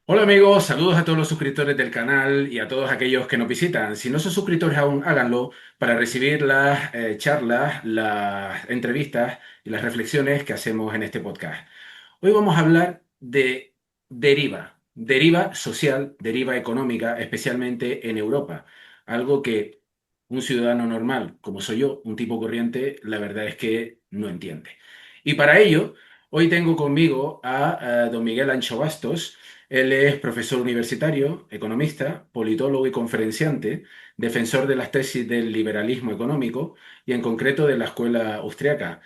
Hola amigos, saludos a todos los suscriptores del canal y a todos aquellos que nos visitan. Si no son suscriptores aún, háganlo para recibir las charlas, las entrevistas y las reflexiones que hacemos en este podcast. Hoy vamos a hablar de deriva social, deriva económica, especialmente en Europa. Algo que un ciudadano normal, como soy yo, un tipo corriente, la verdad es que no entiende. Y para ello, hoy tengo conmigo a don Miguel Ancho Bastos. Él es profesor universitario, economista, politólogo y conferenciante, defensor de las tesis del liberalismo económico y en concreto de la escuela austriaca.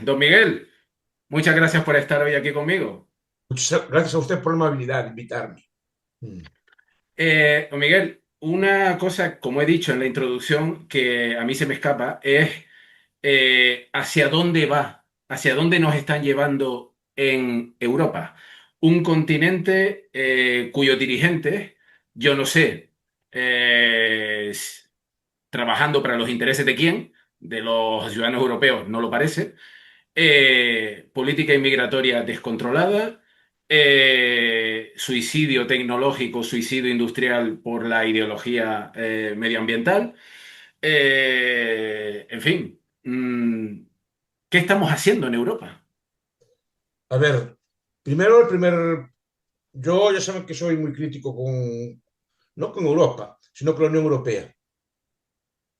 Don Miguel, muchas gracias por estar hoy aquí conmigo. Muchas gracias a usted por la amabilidad de invitarme. Mm. Don Miguel, una cosa, como he dicho en la introducción, que a mí se me escapa, es hacia dónde va, hacia dónde nos están llevando en Europa. Un continente cuyos dirigentes, yo no sé, trabajando para los intereses de quién, de los ciudadanos europeos, no lo parece, política inmigratoria descontrolada, suicidio tecnológico, suicidio industrial por la ideología medioambiental, en fin, ¿qué estamos haciendo en Europa? A ver, primero, yo ya saben que soy muy crítico no con Europa, sino con la Unión Europea.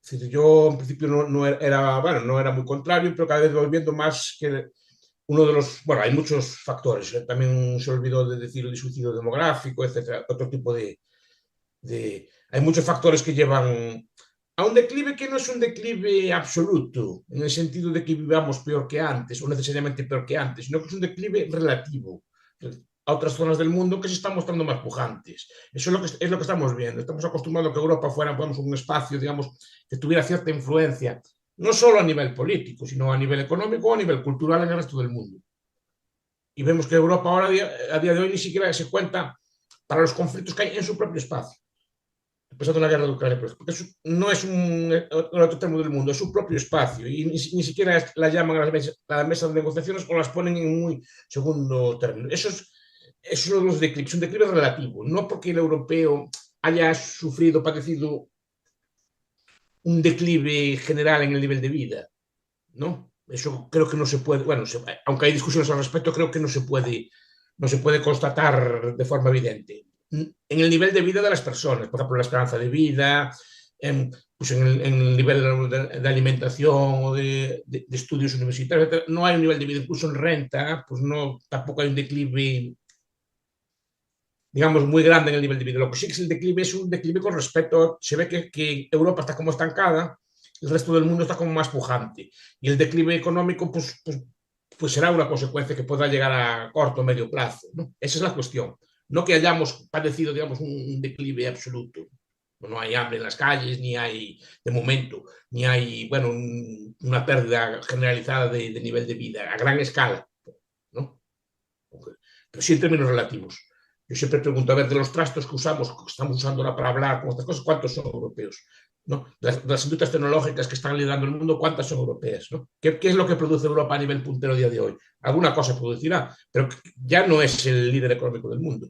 Es decir, yo en principio bueno, no era muy contrario, pero cada vez voy viendo más que bueno, hay muchos factores, también se olvidó de decir el suicidio demográfico, etcétera, otro tipo hay muchos factores que llevan a un declive que no es un declive absoluto, en el sentido de que vivamos peor que antes, o necesariamente peor que antes, sino que es un declive relativo a otras zonas del mundo que se están mostrando más pujantes. Eso es lo que estamos viendo. Estamos acostumbrados a que Europa fuera, digamos, un espacio, digamos, que tuviera cierta influencia, no solo a nivel político, sino a nivel económico o a nivel cultural en el resto del mundo. Y vemos que Europa ahora, a día de hoy, ni siquiera se cuenta para los conflictos que hay en su propio espacio empezando la guerra de Ucrania, porque eso no es un otro termo del mundo, es su propio espacio y ni siquiera la llaman a la mesa de negociaciones o las ponen en muy segundo término. Eso es uno de los declives, un declive relativo, no porque el europeo haya sufrido, padecido un declive general en el nivel de vida, ¿no? Eso creo que no se puede, bueno, aunque hay discusiones al respecto, creo que no se puede constatar de forma evidente. En el nivel de vida de las personas, por ejemplo, la esperanza de vida, pues en el nivel de alimentación o de estudios universitarios, no hay un nivel de vida, incluso en renta, pues no, tampoco hay un declive, digamos, muy grande en el nivel de vida. Lo que sí que es el declive es un declive con respecto, se ve que Europa está como estancada, el resto del mundo está como más pujante. Y el declive económico, pues será una consecuencia que podrá llegar a corto o medio plazo, ¿no? Esa es la cuestión. No que hayamos padecido, digamos, un declive absoluto. No hay hambre en las calles, ni hay, de momento, ni hay, bueno, una pérdida generalizada de nivel de vida a gran escala, ¿no? Pero sí en términos relativos. Yo siempre pregunto, a ver, de los trastos que usamos, que estamos usando ahora para hablar con estas cosas, ¿cuántos son europeos? ¿No? Las industrias tecnológicas que están liderando el mundo, ¿cuántas son europeas? ¿No? ¿Qué es lo que produce Europa a nivel puntero a día de hoy? Alguna cosa producirá, pero ya no es el líder económico del mundo,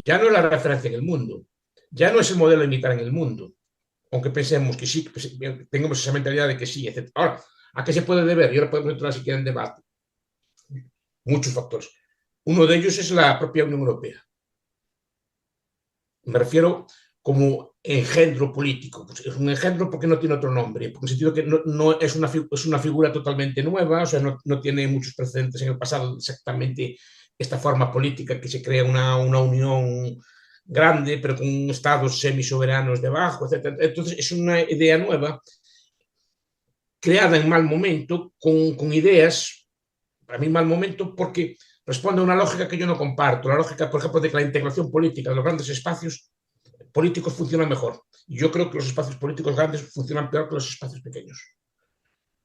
ya no es la referencia en el mundo, ya no es el modelo a imitar en el mundo, aunque pensemos que sí, que tengamos esa mentalidad de que sí, etc. Ahora, ¿a qué se puede deber? Y ahora podemos entrar si quieren en debate. Muchos factores. Uno de ellos es la propia Unión Europea. Me refiero como engendro político. Pues es un engendro porque no tiene otro nombre, porque en el sentido que no es, es una figura totalmente nueva, o sea, no tiene muchos precedentes en el pasado exactamente esta forma política que se crea una unión grande, pero con estados semisoberanos debajo, etc. Entonces es una idea nueva, creada en mal momento, con ideas, para mí mal momento, porque responde a una lógica que yo no comparto, la lógica, por ejemplo, de que la integración política de los grandes espacios políticos funcionan mejor. Y yo creo que los espacios políticos grandes funcionan peor que los espacios pequeños.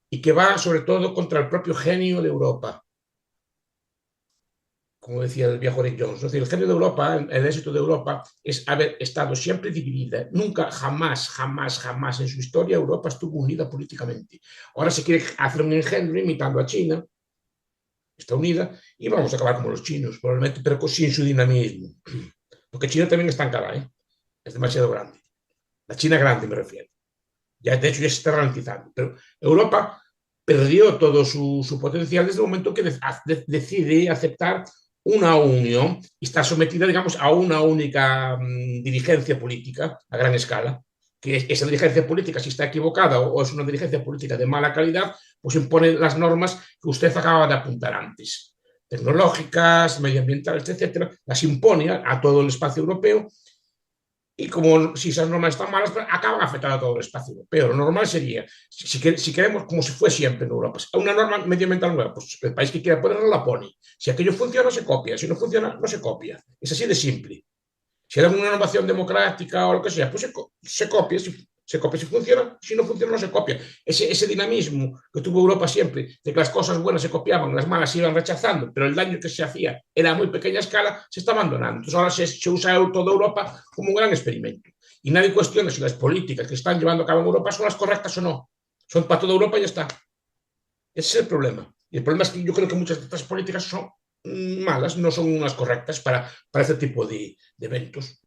Y que va sobre todo contra el propio genio de Europa, como decía el viejo Rick Jones. Es decir, el genio de Europa, el éxito de Europa, es haber estado siempre dividida. Nunca, jamás, jamás, jamás en su historia Europa estuvo unida políticamente. Ahora se quiere hacer un engendro imitando a China, está unida y vamos a acabar como los chinos, probablemente, pero sin su dinamismo. Porque China también está estancada, ¿eh? Es demasiado grande. La China grande me refiero. Ya, de hecho, ya se está ralentizando. Pero Europa perdió todo su potencial desde el momento que decide aceptar una unión y está sometida, digamos, a una única dirigencia política a gran escala. Que esa dirigencia política, si está equivocada o es una dirigencia política de mala calidad, pues impone las normas que usted acaba de apuntar antes, tecnológicas, medioambientales, etcétera, las impone a todo el espacio europeo y como si esas normas están malas, acaban afectando a todo el espacio europeo. Lo normal sería, si queremos, como se fue siempre en Europa, una norma medioambiental nueva, pues el país que quiera ponerla la pone. Si aquello funciona, se copia. Si no funciona, no se copia. Es así de simple. Si era una innovación democrática o lo que sea, pues se copia, se copia si funciona, si no funciona no se copia. Ese dinamismo que tuvo Europa siempre, de que las cosas buenas se copiaban, las malas se iban rechazando, pero el daño que se hacía era a muy pequeña escala, se está abandonando. Entonces ahora se usa toda Europa como un gran experimento. Y nadie cuestiona si las políticas que están llevando a cabo en Europa son las correctas o no. Son para toda Europa y ya está. Ese es el problema. Y el problema es que yo creo que muchas de estas políticas son malas, no son unas correctas para este tipo de eventos.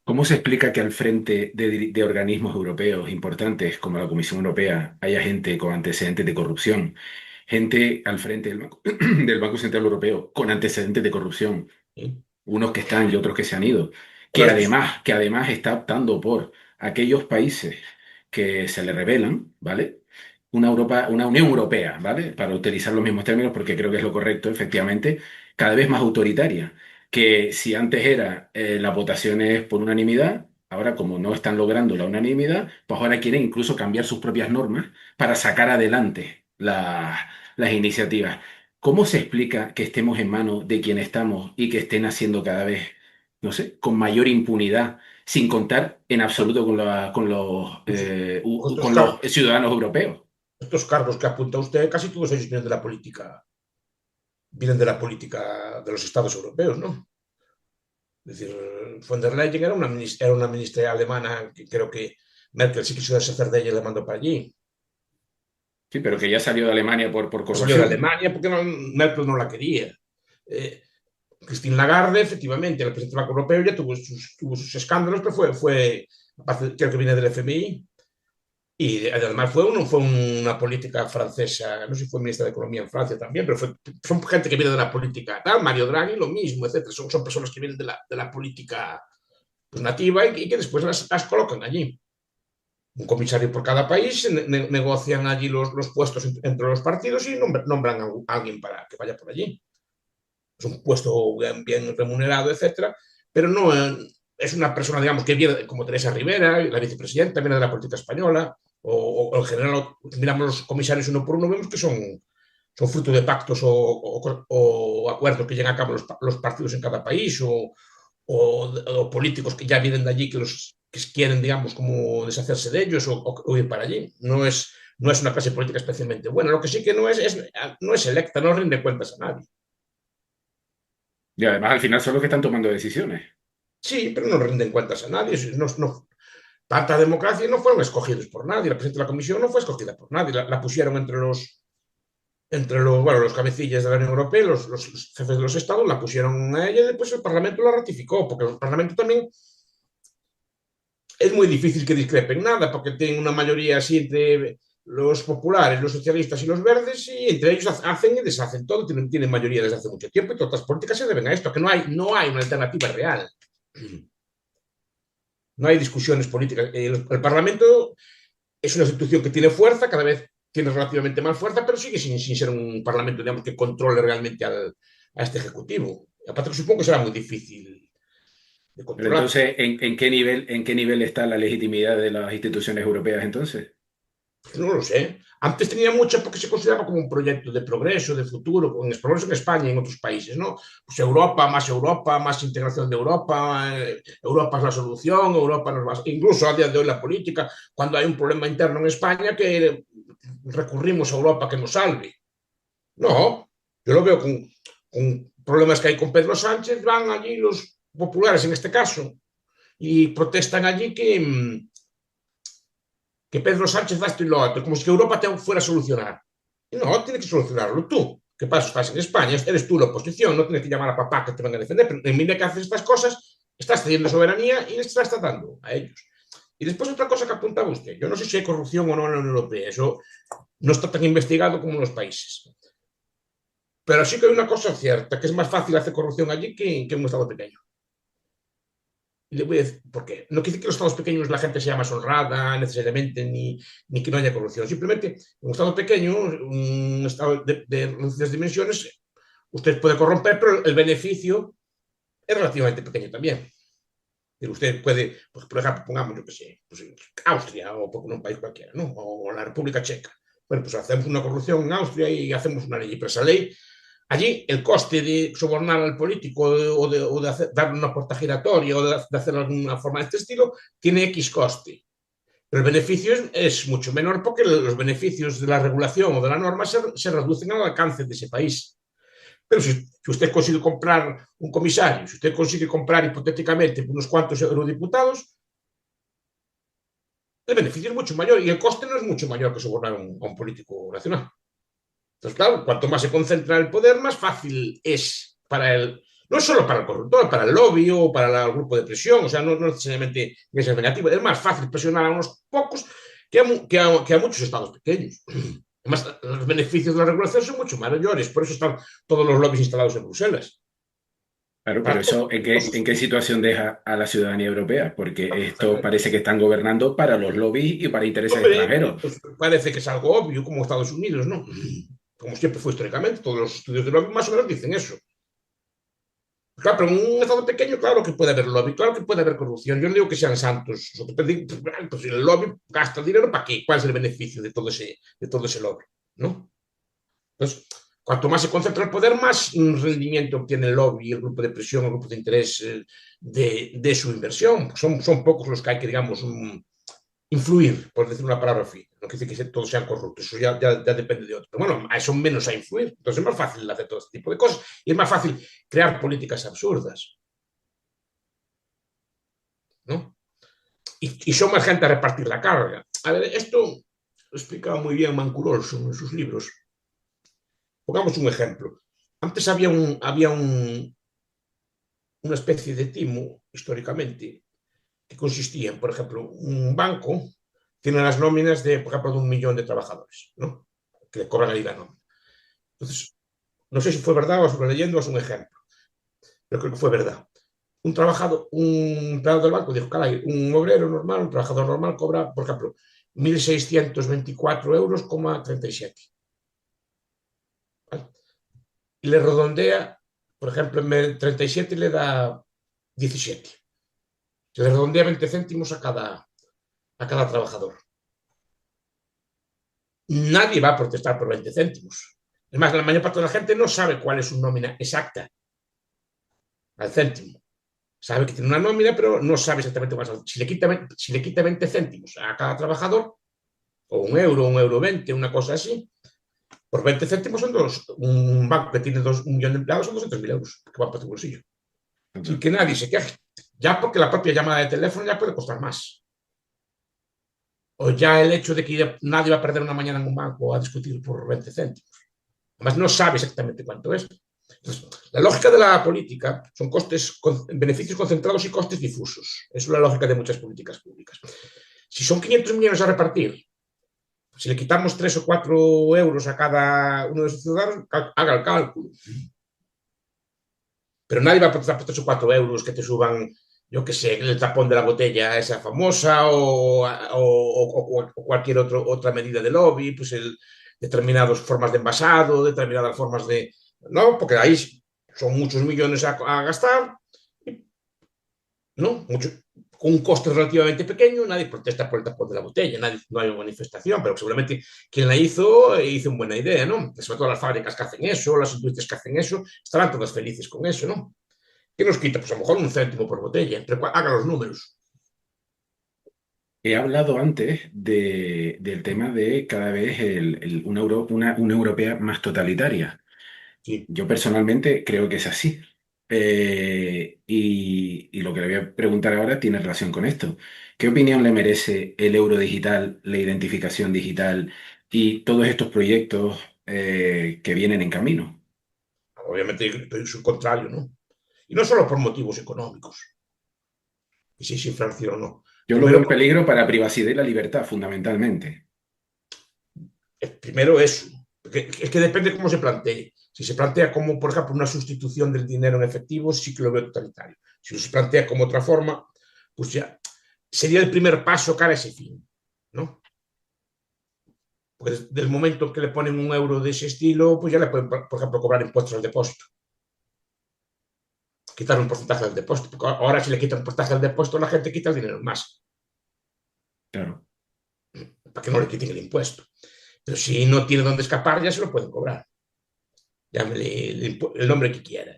¿Cómo se explica que al frente de organismos europeos importantes como la Comisión Europea haya gente con antecedentes de corrupción? Gente al frente del Banco Central Europeo con antecedentes de corrupción, ¿Sí? unos que están y otros que se han ido, Bueno, estos, que además está optando por aquellos países que se le rebelan, ¿vale? Una Europa, una Unión Europea, ¿vale? Para utilizar los mismos términos, porque creo que es lo correcto, efectivamente, cada vez más autoritaria. Que si antes era las votaciones por unanimidad, ahora como no están logrando la unanimidad, pues ahora quieren incluso cambiar sus propias normas para sacar adelante las iniciativas. ¿Cómo se explica que estemos en manos de quien estamos y que estén haciendo cada vez, no sé, con mayor impunidad, sin contar en absoluto con, estos, con los ciudadanos europeos? estos cargos que apunta usted, casi todos ellos vienen de la política de los estados europeos, ¿no? Es decir, von der Leyen era una ministra alemana que creo que Merkel sí quiso deshacer de ella y le mandó para allí. Sí, pero que ya salió de Alemania por Salió de corrupción. Alemania porque Merkel no la quería. Eh, Christine Lagarde, efectivamente, la presidenta del Banco Europeo, ya tuvo sus escándalos, pero creo que viene del FMI. Y además fue una política francesa, no sé si fue ministra de Economía en Francia también, pero son gente que viene de la política tal, Mario Draghi lo mismo, etcétera. Son personas que vienen de la política pues, nativa y que después las colocan allí. Un comisario por cada país, negocian allí los puestos entre los partidos y nombran a alguien para que vaya por allí. Es un puesto bien remunerado, etcétera, pero no es una persona, digamos, que viene como Teresa Rivera, la vicepresidenta, viene de la política española, o en general, miramos los comisarios uno por uno, vemos que son fruto de pactos o acuerdos que llegan a cabo los partidos en cada país o políticos que ya vienen de allí que quieren, digamos, como deshacerse de ellos o ir para allí. No es una clase política especialmente buena. Lo que sí que no es electa, no rinde cuentas a nadie. Y además al final son los que están tomando decisiones. Sí, pero no rinden cuentas a nadie. Tanta democracia no fueron escogidos por nadie. La presidenta de la comisión no fue escogida por nadie. La pusieron bueno, los cabecillas de la Unión Europea, los jefes de los estados, la pusieron a ella y después el Parlamento la ratificó, porque el Parlamento también es muy difícil que discrepen nada, porque tienen una mayoría así entre los populares, los socialistas y los verdes, y entre ellos hacen y deshacen todo, tienen mayoría desde hace mucho tiempo, y todas las políticas se deben a esto, que no hay una alternativa real. No hay discusiones políticas. El Parlamento es una institución que tiene fuerza, cada vez tiene relativamente más fuerza, pero sigue sin ser un Parlamento, digamos, que controle realmente a este Ejecutivo. Aparte que supongo que será muy difícil de Pero controlar. entonces, en qué nivel está la legitimidad de las instituciones europeas entonces? No lo sé. Antes tenía mucha porque se consideraba como un proyecto de progreso, de futuro, con progreso en España y en otros países, ¿no? Pues Europa, más integración de Europa, Europa es la solución, Europa nos va. Incluso a día de hoy la política, cuando hay un problema interno en España, que recurrimos a Europa que nos salve. No, yo lo veo con problemas que hay con Pedro Sánchez, van allí los populares en este caso y protestan allí que Pedro Sánchez da esto y lo otro, como si Europa te fuera a solucionar. Y no, tiene que solucionarlo tú. ¿Qué pasa? Estás en España, eres tú la oposición, no tienes que llamar a papá que te van a defender, pero en medida que haces estas cosas, estás cediendo soberanía y les estás tratando a ellos. Y después otra cosa que apuntaba usted, yo no sé si hay corrupción o no en la Unión Europea, eso no está tan investigado como en los países. Pero sí que hay una cosa cierta, que es más fácil hacer corrupción allí que en un Estado pequeño. Y le voy a decir por qué. No quiere decir que en los estados pequeños la gente sea más honrada necesariamente, ni que no haya corrupción. Simplemente, en un estado pequeño, un estado de reducidas dimensiones, usted puede corromper, pero el beneficio es relativamente pequeño también. Usted puede, pues, por ejemplo, pongamos, yo que sé, pues, Austria o un país cualquiera, ¿no? O la República Checa. Bueno, pues hacemos una corrupción en Austria y hacemos una ley, pero esa ley, allí el coste de sobornar al político o de darle una puerta giratoria o de hacer alguna forma de este estilo tiene X coste. Pero el beneficio es mucho menor porque los beneficios de la regulación o de la norma se reducen al alcance de ese país. Pero si usted consigue comprar un comisario, si usted consigue comprar hipotéticamente unos cuantos eurodiputados, el beneficio es mucho mayor y el coste no es mucho mayor que sobornar a un político nacional. Entonces, claro, cuanto más se concentra el poder, más fácil es para el, no solo para el corruptor, para el lobby o para el grupo de presión, o sea, no necesariamente es negativo, es más fácil presionar a unos pocos que a muchos estados pequeños. Además, los beneficios de la regulación son mucho mayores, por eso están todos los lobbies instalados en Bruselas. Claro, pero Para todos eso, los en qué situación deja a la ciudadanía europea? Porque esto usos. parece que están gobernando para los lobbies y para intereses Hombre, extranjeros. pues parece que es algo obvio, como Estados Unidos, ¿no? Como siempre fue históricamente, todos los estudios de lobby más o menos dicen eso. Claro, pero en un estado pequeño, claro que puede haber lobby, claro que puede haber corrupción. Yo no digo que sean santos. Pues el lobby gasta dinero, ¿para qué? ¿Cuál es el beneficio de todo ese lobby? ¿No? Entonces, cuanto más se concentra el poder, más rendimiento obtiene el lobby, el grupo de presión, el grupo de interés de su inversión. Son pocos los que hay que, digamos, influir, por decir una palabra fin. No quiere decir que todos sean corruptos, eso ya depende de otro. Pero bueno, son menos a influir. Entonces es más fácil hacer todo este tipo de cosas y es más fácil crear políticas absurdas, ¿no? Y son más gente a repartir la carga. A ver, esto lo explicaba muy bien Mancuroso en sus libros. Pongamos un ejemplo. Antes una especie de timo, históricamente, que consistía en, por ejemplo, un banco tiene las nóminas de, por ejemplo, de 1 millón de trabajadores, ¿no? Que le cobran ahí la nómina. Entonces, no sé si fue verdad o es una leyenda o es un ejemplo, pero creo que fue verdad. Un empleado del banco dijo, caray, un obrero normal, un trabajador normal cobra, por ejemplo, 1.624 euros,37. ¿Vale? Y le redondea, por ejemplo, en vez de 37 le da 17. Se le redondea 20 céntimos a cada trabajador. Nadie va a protestar por 20 céntimos. Es más, la mayor parte de la gente no sabe cuál es su nómina exacta al céntimo. Sabe que tiene una nómina, pero no sabe exactamente cuál es. Si le quita 20 céntimos a cada trabajador, o un euro 20, una cosa así, por 20 céntimos son un banco que tiene 1 millón de empleados son 200.000 euros que van para tu bolsillo. Sin que nadie se queje. Ya porque la propia llamada de teléfono ya puede costar más. O ya el hecho de que nadie va a perder una mañana en un banco a discutir por 20 céntimos. Además, no sabe exactamente cuánto es. Entonces, la lógica de la política son beneficios concentrados y costes difusos. Esa es la lógica de muchas políticas públicas. Si son 500 millones a repartir, si le quitamos 3 o 4 euros a cada uno de esos ciudadanos, haga el cálculo. Pero nadie va a protestar por 3 o 4 euros que te suban, yo qué sé, el tapón de la botella esa famosa o cualquier otra medida de lobby, pues determinadas formas de envasado, determinadas formas de... No, porque ahí son muchos millones a gastar, ¿no? Con un coste relativamente pequeño, nadie protesta por el tapón de la botella, no hay una manifestación, pero seguramente quien la hizo una buena idea, ¿no? Sobre todo las fábricas que hacen eso, las industrias que hacen eso, estarán todas felices con eso, ¿no? ¿Qué nos quita? Pues a lo mejor 1 céntimo por botella, pero haga los números. He hablado antes del tema de cada vez una europea más totalitaria. Sí. Yo personalmente creo que es así. Y lo que le voy a preguntar ahora tiene relación con esto. ¿Qué opinión le merece el euro digital, la identificación digital y todos estos proyectos? que vienen en camino. Obviamente, soy contrario, ¿no? Y no solo por motivos económicos, que si es inflación o no. Yo lo veo Primero, en peligro para privacidad y la libertad, fundamentalmente. primero eso. Es que depende cómo se plantee. Si se plantea como, por ejemplo, una sustitución del dinero en efectivo, sí que lo veo totalitario. Si se plantea como otra forma, pues ya sería el primer paso cara a ese fin, ¿no? Porque desde el momento que le ponen un euro de ese estilo, pues ya le pueden, por ejemplo, cobrar impuestos al depósito, quitar un porcentaje del depósito, porque ahora si le quitan un porcentaje del depósito, la gente quita el dinero más, Claro. para que no le quiten el impuesto. Pero si no tiene dónde escapar, ya se lo pueden cobrar. Llámele el nombre que quiera.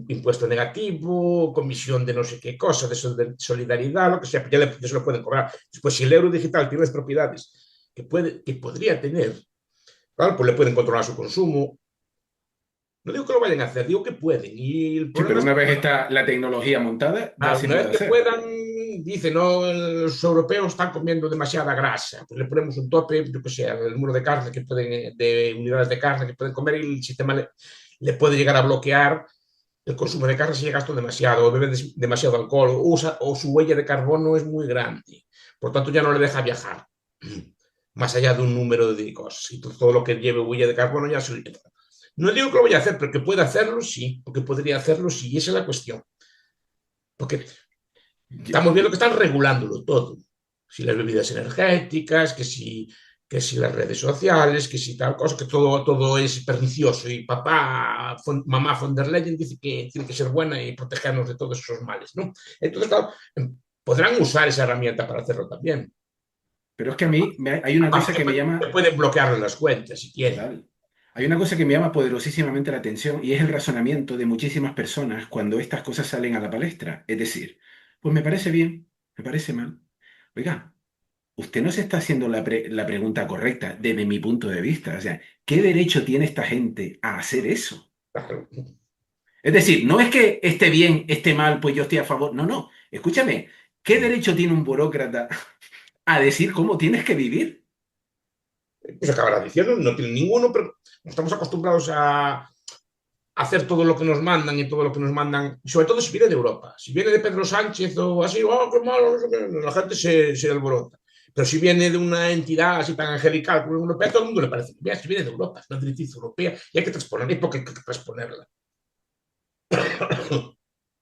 Impuesto negativo, comisión de no sé qué cosa, de solidaridad, lo que sea, ya se lo pueden cobrar. Después, si el euro digital tiene las propiedades que podría tener, claro, pues le pueden controlar su consumo. No digo que lo vayan a hacer, digo que pueden. Y el Sí, problema pero es una que vez está la tecnología montada, ya se una vez puede que hacer. puedan, dicen, no, los europeos están comiendo demasiada grasa, pues le ponemos un tope, yo que sé, el número de carne que pueden, de unidades de carne que pueden comer y el sistema le puede llegar a bloquear el consumo de carne si llega esto demasiado, o bebe demasiado alcohol, o su huella de carbono es muy grande. Por tanto, ya no le deja viajar más allá de un número de cosas. Y todo lo que lleve huella de carbono ya se... No digo que lo vaya a hacer, pero que pueda hacerlo, sí, porque podría hacerlo, sí, y esa es la cuestión. Porque estamos viendo que están regulándolo todo. Si las bebidas energéticas, que si las redes sociales, que si tal cosa, que todo es pernicioso. Y mamá von der Leyen dice que tiene que ser buena y protegernos de todos esos males, ¿no? Entonces, claro, podrán usar esa herramienta para hacerlo también. Pero es que a mí hay una cosa Aparte, que me que llama, pueden bloquearle las cuentas si quieren. claro, hay una cosa que me llama poderosísimamente la atención y es el razonamiento de muchísimas personas cuando estas cosas salen a la palestra. Es decir, pues me parece bien, me parece mal. Oiga, usted no se está haciendo la pregunta correcta desde mi punto de vista. O sea, ¿qué derecho tiene esta gente a hacer eso? Claro. Es decir, no es que esté bien, esté mal, pues yo estoy a favor. No, no. Escúchame, ¿qué derecho tiene un burócrata a decir cómo tienes que vivir? Pues acabará diciendo, no tiene ninguno, pero estamos acostumbrados a hacer todo lo que nos mandan y todo lo que nos mandan, y sobre todo si viene de Europa. Si viene de Pedro Sánchez o así, oh, qué malo, no sé qué, la gente se alborota. Pero si viene de una entidad así tan angelical como la europea, a todo el mundo le parece bien. Si viene de Europa, es una directriz europea y hay que transponerla, hay que transponerla.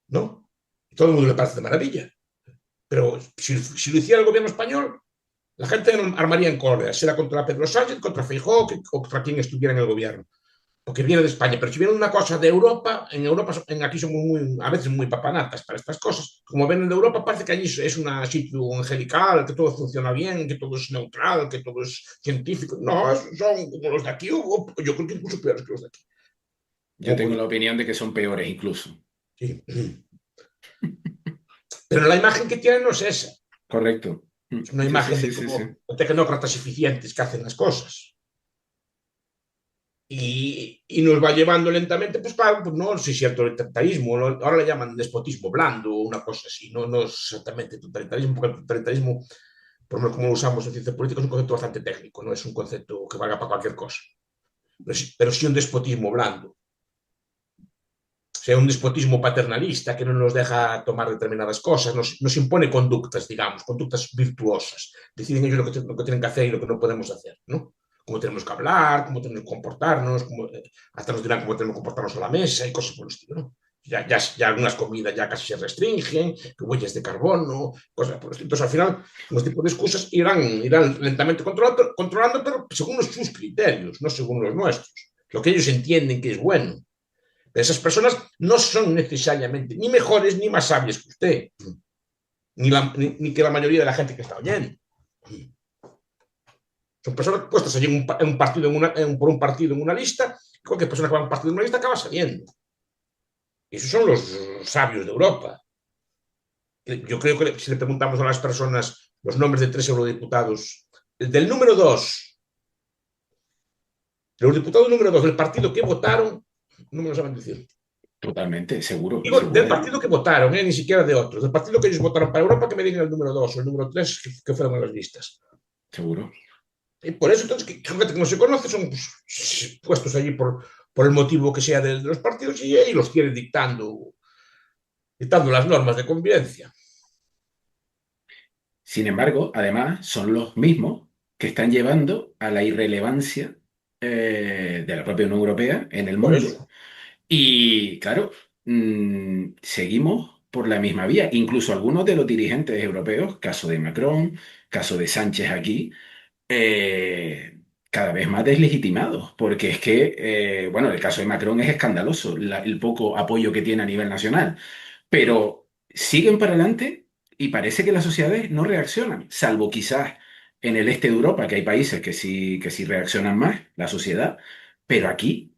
¿No? Y todo el mundo le parece de maravilla. Pero si lo hiciera el gobierno español, la gente armaría en cólera, será contra Pedro Sánchez, contra Feijóo, o contra quien estuviera en el gobierno. Porque viene de España, pero si viene una cosa de Europa, en Europa, aquí somos a veces muy papanatas para estas cosas. Como vienen de Europa, parece que allí es un sitio angelical, que todo funciona bien, que todo es neutral, que todo es científico. No, son como los de aquí, o yo creo que incluso peores que los de aquí. Yo Como tengo podría, la opinión de que son peores incluso. sí. Pero la imagen que tienen no es esa. Correcto. Es una Sí, sí, imagen sí, de sí, sí. como tecnócratas eficientes que hacen las cosas. Y nos va llevando lentamente, pues claro, pues no sé si es totalitarismo, ahora le llaman despotismo blando o una cosa así, no es exactamente totalitarismo, porque el totalitarismo, por lo menos como lo usamos en ciencia política, es un concepto bastante técnico, no es un concepto que valga para cualquier cosa, pero sí un despotismo blando, o sea, un despotismo paternalista que no nos deja tomar determinadas cosas, nos impone conductas, digamos, conductas virtuosas, deciden ellos lo que tienen que hacer y lo que no podemos hacer, ¿no? Cómo tenemos que hablar, cómo tenemos que comportarnos, hasta nos dirán cómo tenemos que comportarnos a la mesa y cosas por el estilo, ¿no? Ya algunas comidas ya casi se restringen, que huellas de carbono, cosas por el estilo. Entonces, al final, los tipos de excusas irán lentamente controlando, pero según sus criterios, no según los nuestros. Lo que ellos entienden que es bueno. Esas personas no son necesariamente ni mejores ni más sabias que usted, ni que la mayoría de la gente que está oyendo. Son personas puestas allí en un partido, por un partido en una lista, cualquier persona que va a un partido en una lista acaba saliendo. Y esos son los sabios de Europa. Yo creo que si le preguntamos a las personas los nombres de 3 eurodiputados, del número 2, los diputados número 2 del partido que votaron, no me lo saben decir. Totalmente, seguro, Digo, del seguro. partido que votaron, ni siquiera de otros. Del partido que ellos votaron para Europa, que me digan el número 2 o el número 3 que fueron en las listas. Seguro. Y por eso, entonces, que gente que no se conoce son pues, puestos allí por el motivo que sea de los partidos y ahí los quieren dictando las normas de convivencia. Sin embargo, además, son los mismos que están llevando a la irrelevancia de la propia Unión Europea en el Por mundo. eso. Y claro, seguimos por la misma vía. Incluso algunos de los dirigentes europeos, caso de Macron, caso de Sánchez aquí, cada vez más deslegitimados, porque es que, bueno, el caso de Macron es escandaloso, el poco apoyo que tiene a nivel nacional, pero siguen para adelante y parece que las sociedades no reaccionan, salvo quizás en el este de Europa, que hay países que sí reaccionan más, la sociedad, pero aquí,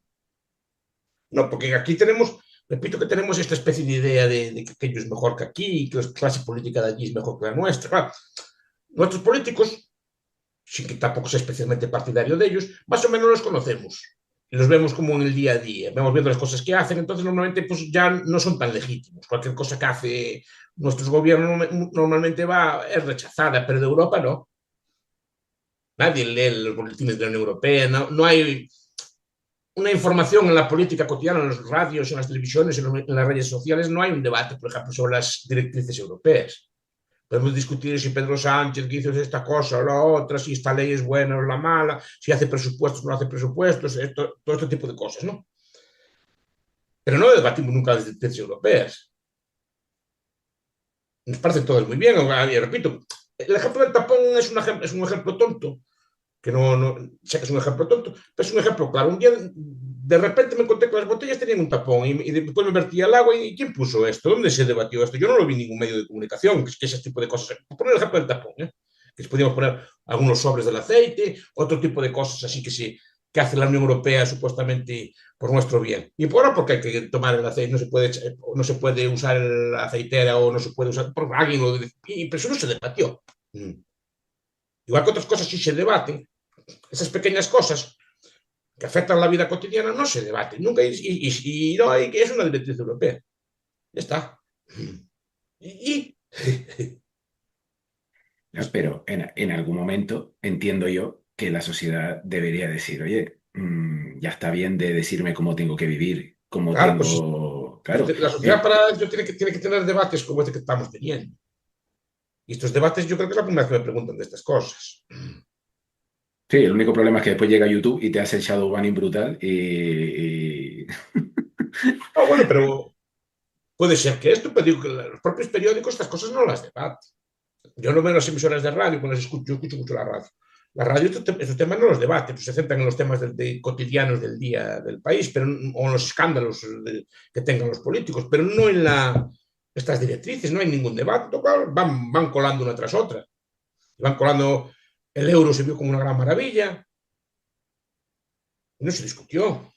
No, porque aquí tenemos, repito que tenemos esta especie de idea de que aquello es mejor que aquí, que la clase política de allí es mejor que la nuestra. Claro, nuestros políticos, sin que tampoco sea especialmente partidario de ellos, más o menos los conocemos y los vemos como en el día a día, vamos viendo las cosas que hacen, entonces normalmente pues ya no son tan legítimos. Cualquier cosa que hace nuestros gobiernos normalmente es rechazada, pero de Europa no. Nadie lee los boletines de la Unión Europea, no hay una información en la política cotidiana, en los radios, en las televisiones, en las redes sociales, no hay un debate, por ejemplo, sobre las directrices europeas. Podemos discutir si Pedro Sánchez hizo esta cosa o la otra, si esta ley es buena o la mala, si hace presupuestos o no hace presupuestos, todo este tipo de cosas, ¿no? Pero no debatimos nunca las directrices europeas. Nos parece todo muy bien, y repito, el ejemplo del tapón es un ejemplo tonto, que no, sé que es un ejemplo tonto, pero es un ejemplo claro. Un día, de repente me encontré que las botellas tenían un tapón y después me vertía el agua y ¿quién puso esto? ¿Dónde se debatió esto? Yo no lo vi en ningún medio de comunicación, que ese tipo de cosas. Por poner el ejemplo del tapón, ¿eh? Que podíamos poner algunos sobres del aceite, otro tipo de cosas así que hace la Unión Europea supuestamente por nuestro bien. Y por ahora porque hay que tomar el aceite, no se puede usar la aceitera o no se puede usar, por alguien lo, y, pero eso no se debatió. Igual que otras cosas sí se debaten, esas pequeñas cosas que afectan la vida cotidiana no se debaten nunca y no hay que es una directriz europea. Ya está. Y ¿no? Pero en algún momento entiendo yo que la sociedad debería decir, oye, ya está bien de decirme cómo tengo que vivir, cómo claro, pues tengo, claro. la sociedad para ello tiene que tener debates como este que estamos teniendo. Y estos debates yo creo que es la primera vez que me preguntan de estas cosas. Sí, el único problema es que después llega YouTube y te hace el shadow banning brutal Ah, bueno, pero puede ser que esto, pero digo que los propios periódicos estas cosas no las debaten. Yo no veo las emisoras de radio, cuando las escucho, yo escucho mucho la radio. La radio estos temas no los debate, pues se centran en los temas cotidianos del día del país, pero, o en los escándalos que tengan los políticos, pero no en estas directrices, no hay ningún debate, claro, van colando una tras otra. Van colando, el euro se vio como una gran maravilla, y no se discutió.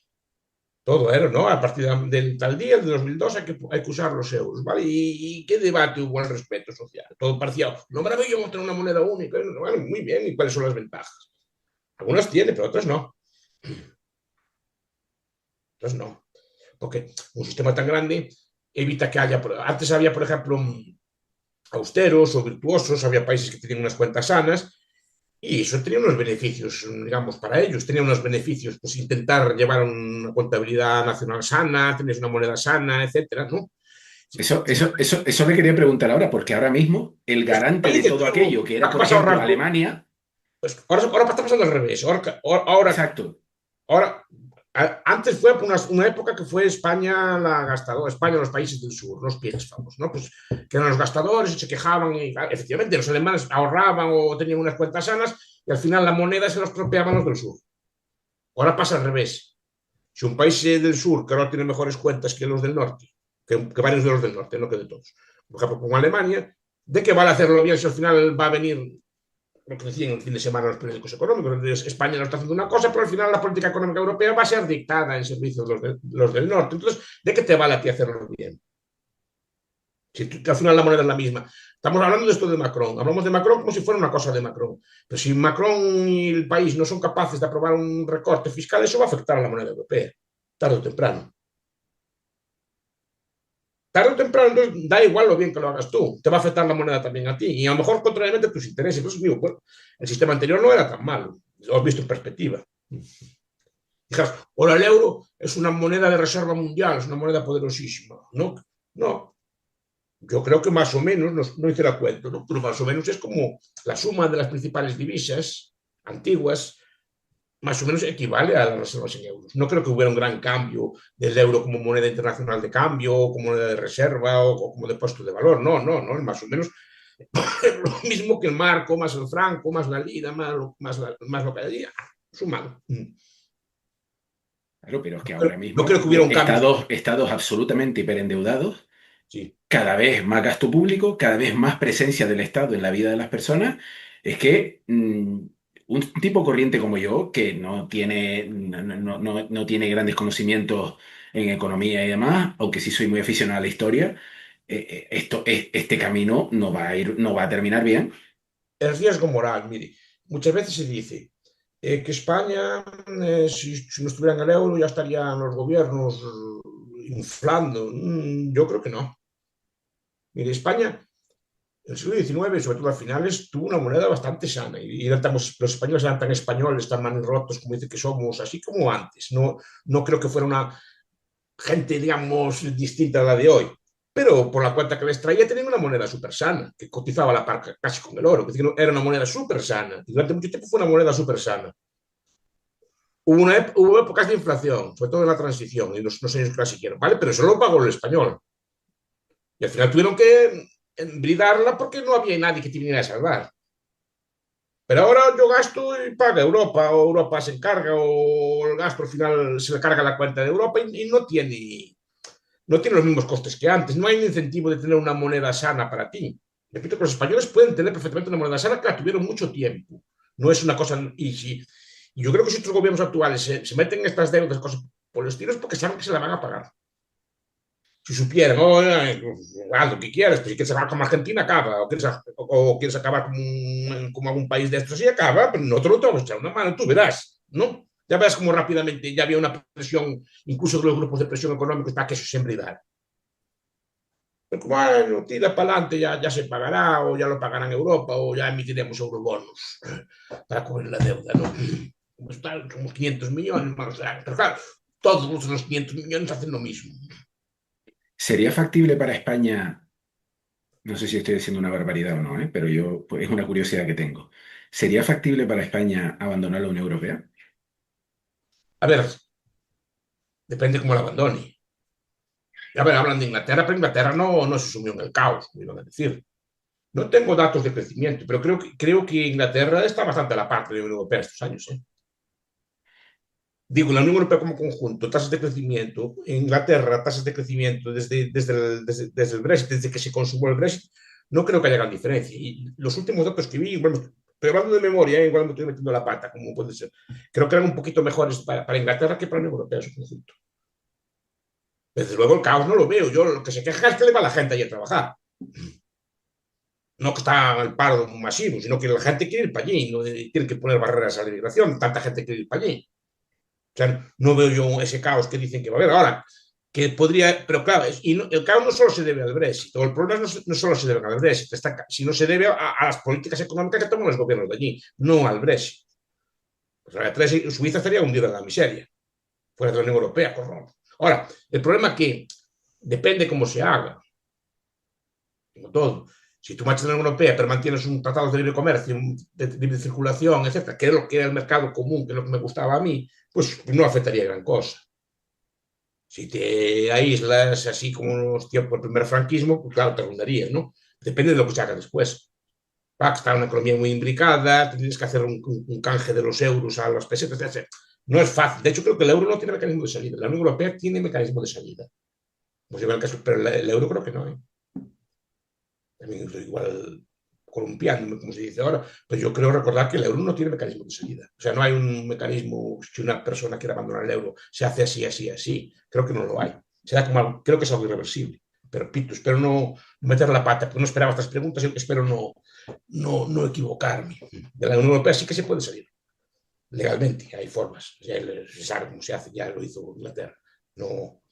Todo era, ¿no? A partir del tal día, de 2002, hay que usar los euros, ¿vale? ¿Y qué debate hubo al respecto social? Todo parecía, no maravilloso tener una moneda única. Bueno, muy bien, ¿y cuáles son las ventajas? Algunas tiene, pero otras no. Otras no. Porque un sistema tan grande evita que haya. Antes había, por ejemplo, austeros o virtuosos, había países que tenían unas cuentas sanas y eso tenía unos beneficios, digamos, para ellos. Tenía unos beneficios, pues intentar llevar una contabilidad nacional sana, tener una moneda sana, etcétera, ¿no? eso le quería preguntar ahora, porque ahora mismo el Los garante de países todo aquello que era, han por pasado ejemplo, rápido. Alemania, Pues ahora está pasando al revés. exacto, Ahora, antes fue una época que fue España la gastadora, España los países del sur, los pies famosos, ¿no? Pues que eran los gastadores y se quejaban y efectivamente los alemanes ahorraban o tenían unas cuentas sanas y al final la moneda se los tropeaban los del sur. Ahora pasa al revés. Si un país del sur que ahora tiene mejores cuentas que los del norte, que varios de los del norte, no que de todos, por ejemplo, como Alemania, ¿de qué vale hacerlo bien si al final va a venir lo que decían el fin de semana los periódicos económicos? Entonces, España no está haciendo una cosa, pero al final la política económica europea va a ser dictada en servicio de los del norte. Entonces, ¿de qué te vale a ti hacerlo bien? Si al final la moneda es la misma. Estamos hablando de esto de Macron. Hablamos de Macron como si fuera una cosa de Macron. Pero si Macron y el país no son capaces de aprobar un recorte fiscal, eso va a afectar a la moneda europea, tarde o temprano. Tarde o temprano, entonces, da igual lo bien que lo hagas tú, te va a afectar la moneda también a ti y a lo mejor contrariamente a tus intereses. Entonces, digo, bueno, el sistema anterior no era tan malo. Lo has visto en perspectiva. Dijeras, ahora el euro es una moneda de reserva mundial, es una moneda poderosísima. No, no. Yo creo que más o menos, no hice la cuenta, ¿no? Pero más o menos es como la suma de las principales divisas antiguas, más o menos equivale a las reservas en euros. No creo que hubiera un gran cambio del euro como moneda internacional de cambio, como moneda de reserva o como depósito de valor. No, no, no, es más o menos lo mismo que el marco, más el franco, más la lira, más lo que haya, sumado. Claro, pero es que No ahora no mismo creo que hubiera un cambio. estados absolutamente hiperendeudados, Sí. cada vez más gasto público, cada vez más presencia del Estado en la vida de las personas. Es que un tipo corriente como yo, que no tiene grandes conocimientos en economía y demás, aunque sí soy muy aficionado a la historia, este camino no va a terminar bien. El riesgo moral, mire, muchas veces se dice que España, si no estuviera en el euro, ya estarían los gobiernos inflando. Yo creo que no. Mire, España, en el siglo XIX, sobre todo a finales, tuvo una moneda bastante sana y los españoles eran tan españoles, tan manirrotos como dicen que somos, así como antes. No, no creo que fuera una gente, digamos, distinta a la de hoy. Pero por la cuenta que les traía, tenían una moneda súper sana, que cotizaba a la par casi con el oro, que era una moneda súper sana. Y durante mucho tiempo fue una moneda súper sana. Hubo épocas de inflación, sobre todo en la transición y los años que la siguieron, ¿vale? Pero eso lo pagó el español. Y al final tuvieron que bridarla porque no había nadie que te viniera a salvar. Pero ahora yo gasto y paga Europa, o Europa se encarga, o el gasto al final se le carga la cuenta de Europa y no tiene los mismos costes que antes. No hay un incentivo de tener una moneda sana para ti. Repito que los españoles pueden tener perfectamente una moneda sana que la tuvieron mucho tiempo. No es una cosa. Y yo creo que si otros gobiernos actuales se meten en estas deudas, cosas por el estilo, es porque saben que se la van a pagar. Si supieran, oh, haz lo que quieras, pues si quieres acabar como Argentina, acaba. O quieres acabar como algún país de estos, y acaba, pero nosotros no te vamos a echar una mano, tú verás, ¿no? Ya verás cómo rápidamente ya había una presión, incluso de los grupos de presión económicos, para que eso se embriagara. Pero bueno, tira para adelante, ya se pagará, o ya lo pagarán en Europa, o ya emitiremos eurobonos para cubrir la deuda, ¿no? Como están, como 500 millones más. Pero claro, todos los 500 millones hacen lo mismo. ¿Sería factible para España? No sé si estoy diciendo una barbaridad o no, ¿eh? Pero yo, pues, es una curiosidad que tengo. ¿Sería factible para España abandonar la Unión Europea? A ver, depende cómo la abandone. A ver, hablan de Inglaterra, pero Inglaterra no se sumió en el caos, como iban a decir. No tengo datos de crecimiento, pero creo que Inglaterra está bastante a la par de la Unión Europea estos años. Digo, la Unión Europea como conjunto, tasas de crecimiento, en Inglaterra, tasas de crecimiento desde el Brexit, desde que se consumó el Brexit, no creo que haya gran diferencia. Y los últimos datos que vi, bueno, estoy hablando de memoria, igual me estoy metiendo la pata, como puede ser. Creo que eran un poquito mejores para Inglaterra que para la Unión Europea en su conjunto. Desde luego el caos no lo veo. Yo lo que se queja es que le va la gente allí a trabajar. No que está el paro masivo, sino que la gente quiere ir para allí, no tienen que poner barreras a la inmigración, tanta gente quiere ir para allí. O sea, no veo yo ese caos que dicen que va a haber ahora. Que podría, pero claro, el caos no solo se debe al Brexit, o el problema no solo se debe al Brexit, sino se debe a las políticas económicas que toman los gobiernos de allí, no al Brexit. Pues Suiza estaría hundida en la miseria, fuera de la Unión Europea, por favor. Ahora, el problema es que depende cómo se haga, como todo. Si tú marchas de la Unión Europea, pero mantienes un tratado de libre comercio, de libre circulación, etcétera, que es lo que era el mercado común, que es lo que me gustaba a mí, pues no afectaría gran cosa. Si te aíslas así como en los tiempos del primer franquismo, pues claro, te rondarías, ¿no? Depende de lo que se haga después. Va a estar una economía muy imbricada, tienes que hacer un canje de los euros a las pesetas, etc. No es fácil. De hecho, creo que el euro no tiene mecanismo de salida. La Unión Europea tiene mecanismo de salida. Pues el caso, pero el euro creo que no. También estoy igual columpiándome, como se dice ahora, pero yo creo recordar que el euro no tiene mecanismo de salida. O sea, no hay un mecanismo, si una persona quiere abandonar el euro, se hace así, así, así. Creo que no lo hay. Creo que es algo irreversible. Pero, Pito, espero no meter la pata, porque no esperaba estas preguntas, espero no equivocarme. De la Unión Europea sí que se puede salir legalmente, hay formas, ya se sabe cómo se hace, ya lo hizo Inglaterra. No,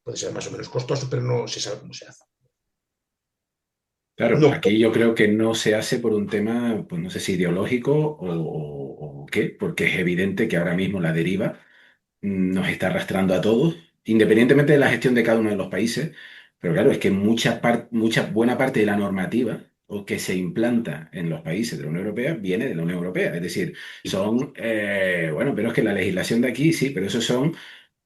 puede ser más o menos costoso, pero no se sabe cómo se hace. Claro, No, aquí yo creo que no se hace por un tema, pues no sé si ideológico o qué, porque es evidente que ahora mismo la deriva nos está arrastrando a todos, independientemente de la gestión de cada uno de los países. Pero claro, es que mucha buena parte de la normativa o que se implanta en los países de la Unión Europea viene de la Unión Europea. Es decir, son, bueno, pero es que la legislación de aquí sí, pero eso son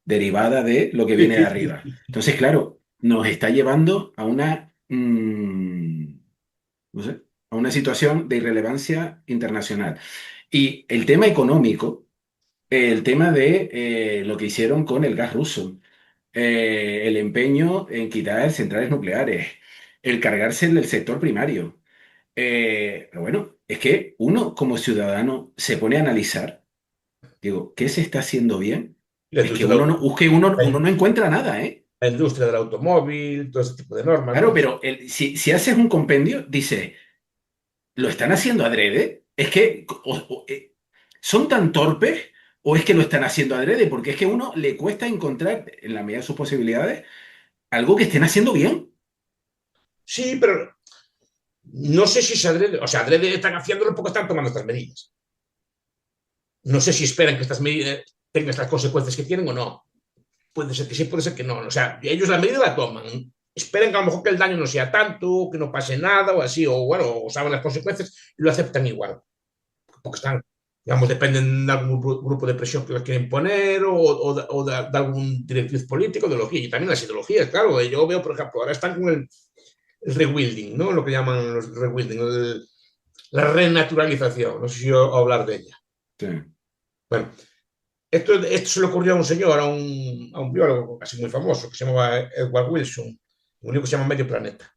derivadas de lo que Sí, viene de sí, sí, arriba. sí, sí. Entonces, claro, nos está llevando a una, no sé, a una situación de irrelevancia internacional. Y el tema económico, el tema de lo que hicieron con el gas ruso, el empeño en quitar centrales nucleares, el cargarse el sector primario. Pero bueno, es que uno como ciudadano se pone a analizar, digo, ¿qué se está haciendo bien? Y la Es que industria, uno no encuentra nada, ¿eh? la industria del automóvil, todo ese tipo de normas, Claro, ¿no? pero si haces un compendio, dice, ¿lo están haciendo adrede? Es que son tan torpes o es que lo están haciendo adrede, porque es que a uno le cuesta encontrar, en la medida de sus posibilidades, algo que estén haciendo bien. Sí, pero no sé si es adrede, o sea, adrede están haciéndolo porque están tomando estas medidas. No sé si esperan que estas medidas tengan estas consecuencias que tienen o no. Puede ser que sí, puede ser que no. O sea, ellos la medida la toman. Esperan que a lo mejor que el daño no sea tanto, que no pase nada o así, o bueno, o saben las consecuencias y lo aceptan igual. Porque están, digamos, dependen de algún grupo de presión que los quieren poner o de algún directriz político, ideología. Y también las ideologías, claro. Yo veo, por ejemplo, ahora están con el rewilding, ¿no? Lo que llaman los rewilding, la renaturalización. No sé si hablar de ella. Sí. Bueno, esto se le ocurrió a un señor, a un biólogo casi muy famoso, que se llamaba Edward Wilson, un libro que se llama Medio Planeta.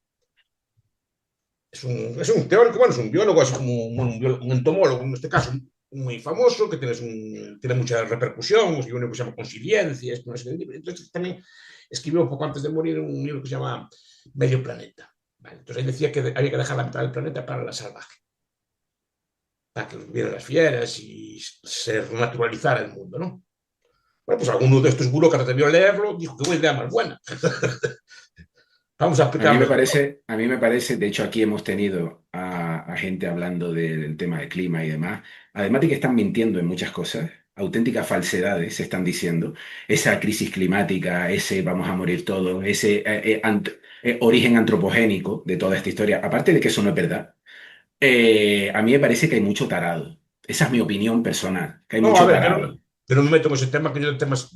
Es un teórico, bueno, es un biólogo, así como un entomólogo en este caso, muy famoso, que tiene mucha repercusión, un libro que se llama Consiliencia, no sé, entonces también escribió un poco antes de morir un libro que se llama Medio Planeta. Vale, entonces él decía que había que dejar la mitad del planeta para la salvaje, para que vieran las fieras y se naturalizara el mundo, ¿no? Bueno, pues alguno de estos burócratas debió leerlo, dijo que buena idea más buena. Vamos a aplicarlo esto. A mí me parece, de hecho aquí hemos tenido a gente hablando del tema del clima y demás, además de que están mintiendo en muchas cosas, auténticas falsedades se están diciendo, esa crisis climática, ese vamos a morir todos, ese origen antropogénico de toda esta historia, aparte de que eso no es verdad, a mí me parece que hay mucho tarado. Esa es mi opinión personal, que hay No, a mucho ver, tarado. yo no me meto en ese tema, que yo de temas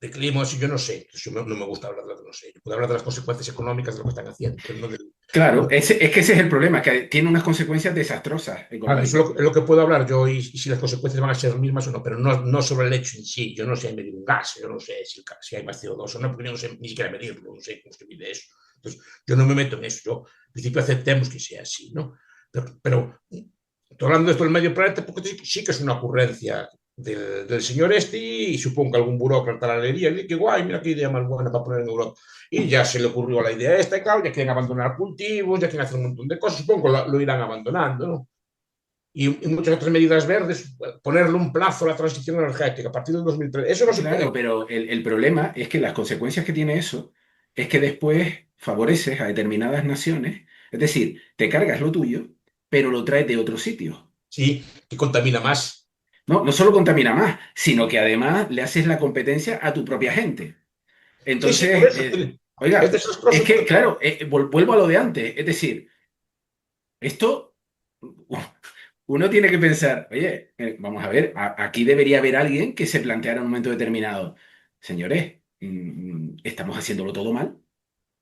de clima, así yo no sé. Yo no me gusta hablar de lo que no sé. Yo puedo hablar de las consecuencias económicas de lo que están haciendo, pero no del. Claro, No, es que ese es el problema, que tiene unas consecuencias desastrosas eso económicas. es lo que puedo hablar yo y si las consecuencias van a ser las mismas o no, pero no sobre el hecho en sí. Yo no sé medir un gas, yo no sé si hay más CO2 o no, porque yo no sé ni siquiera medirlo, no sé cómo se mide eso. Entonces, yo no me meto en eso. Yo, en principio, aceptemos que sea así, ¿no? Pero estoy hablando de esto del medio planeta porque sí que es una ocurrencia del señor este y supongo que algún burócrata la leería y dice que guay, mira qué idea más buena para poner en Europa. Y ya se le ocurrió la idea esta, y claro, ya quieren abandonar cultivos, ya quieren hacer un montón de cosas, supongo que lo irán abandonando, ¿no? Y muchas otras medidas verdes, ponerle un plazo a la transición energética a partir del 2030. Eso no se Claro, puede. pero el problema es que las consecuencias que tiene eso es que después favoreces a determinadas naciones, es decir, te cargas lo tuyo, pero lo traes de otro sitio. Sí, que contamina más. No, no solo contamina más, sino que además le haces la competencia a tu propia gente. Sí, sí, por Entonces, eso. Es oiga, es desastroso que, porque. claro, vuelvo a lo de antes, es decir, esto uno tiene que pensar, oye, vamos a ver, aquí debería haber alguien que se planteara en un momento determinado, señores, estamos haciéndolo todo mal,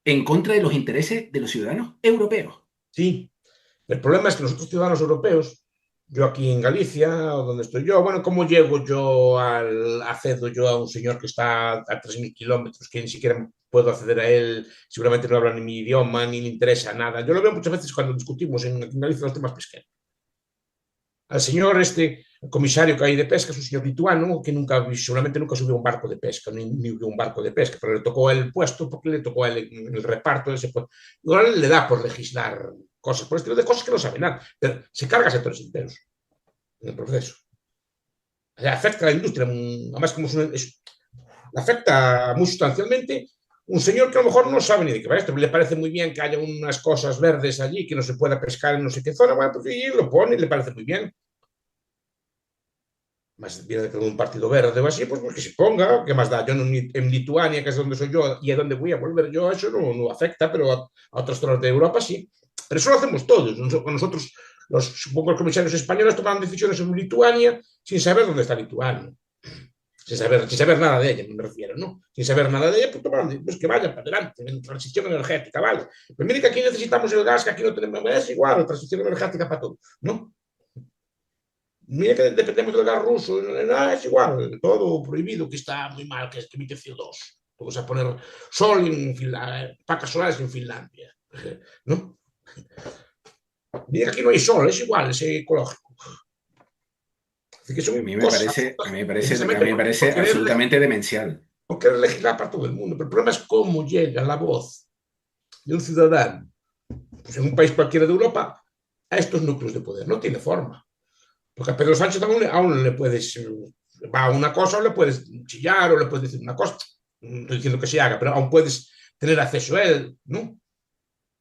en contra de los intereses de los ciudadanos europeos. Sí, el problema es que nosotros ciudadanos europeos, yo aquí en Galicia, donde estoy yo, bueno, ¿cómo llego yo accedo yo a un señor que está a 3.000 kilómetros, que ni siquiera puedo acceder a él, seguramente no habla ni mi idioma, ni le interesa nada? Yo lo veo muchas veces cuando discutimos en Galicia los temas pesqueros. Al señor este comisario que hay de pesca es un señor lituano que seguramente nunca subió un barco de pesca, ni un barco de pesca, pero le tocó el puesto porque le tocó el reparto de ese puesto. Igual le da por legislar cosas, por estilo de cosas que no sabe nada, pero se carga sectores enteros en el proceso. O sea, afecta a la industria, además como afecta muy sustancialmente un señor que a lo mejor no sabe ni de qué va esto, le parece muy bien que haya unas cosas verdes allí, que no se pueda pescar en no sé qué zona, bueno, pues y lo pone y le parece muy bien. más viene de un partido verde o así, pues que se ponga, ¿qué más da? Yo no, en Lituania, que es donde soy yo y a donde voy a volver yo, eso no afecta, pero a otras zonas de Europa sí. Pero eso lo hacemos todos. Nosotros, supongo, los comisarios españoles toman decisiones sobre Lituania sin saber dónde está Lituania. Sin saber nada de ella, me refiero, ¿no? Sin saber nada de ella, pues, pues que vayan para adelante, en transición energética, ¿vale? Pues mire que aquí necesitamos el gas, que aquí no tenemos, es igual, transición energética para todo, ¿no? Mira que dependemos del gas ruso, es igual, todo prohibido, que está muy mal, que emite CO2. Vamos a poner sol en Finlandia, placas solares en Finlandia, ¿no? Mira que aquí no hay sol, es igual, es ecológico. Así que son cosas A precisamente mí me parece absolutamente demencial. por querer legislar para todo el mundo. Pero el problema es cómo llega la voz de un ciudadano, pues en un país cualquiera de Europa, a estos núcleos de poder. No tiene forma. Porque a Pedro Sánchez aún le puedes, va a una cosa o le puedes chillar o le puedes decir una cosa. No estoy diciendo que se haga, pero aún puedes tener acceso a él, ¿no?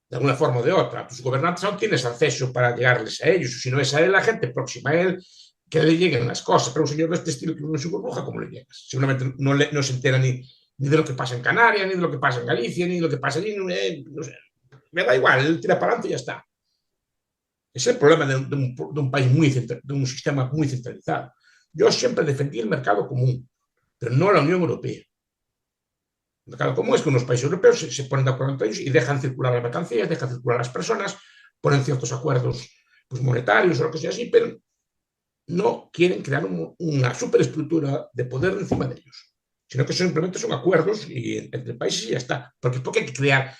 De alguna forma o de otra. A tus gobernantes aún tienes acceso para llegarles a ellos. O si no es a él, la gente próxima a él, que le lleguen las cosas. Pero un señor de este estilo que vive en su burbuja, ¿cómo le llegas? Seguramente no se entera ni de lo que pasa en Canarias, ni de lo que pasa en Galicia, ni de lo que pasa allí. No sé. Me da igual, él tira para adelante y ya está. Es el problema de un país de un sistema muy centralizado. Yo siempre defendí el mercado común, pero no la Unión Europea. El mercado común es que unos países europeos se ponen de acuerdo entre ellos y dejan circular las mercancías, dejan circular las personas, ponen ciertos acuerdos pues, monetarios o lo que sea así, pero no quieren crear una superestructura de poder encima de ellos, sino que simplemente son acuerdos entre países y ya está. Porque hay que crear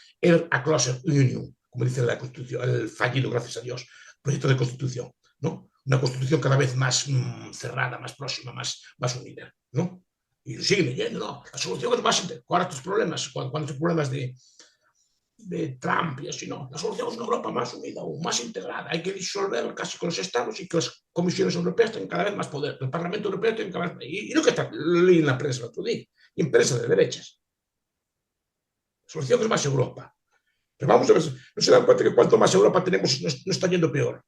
a closer union, como dice la Constitución, el fallido, gracias a Dios, proyecto de Constitución, ¿no? Una Constitución cada vez más cerrada, más próxima, más unida, ¿no? Y siguen leyendo, ¿no? La solución es más... ¿Cuáles son tus problemas? ¿Cuáles son problemas de Trump y así? No, la solución es una Europa más unida, aún más integrada. Hay que disolver casi con los estados y que las comisiones europeas tengan cada vez más poder. El Parlamento Europeo tiene cada vez más... Y lo que está leí en la prensa el otro día, y en prensa de derechas. La solución es más Europa. Pero vamos a ver, no se dan cuenta que cuanto más Europa tenemos, nos está yendo peor.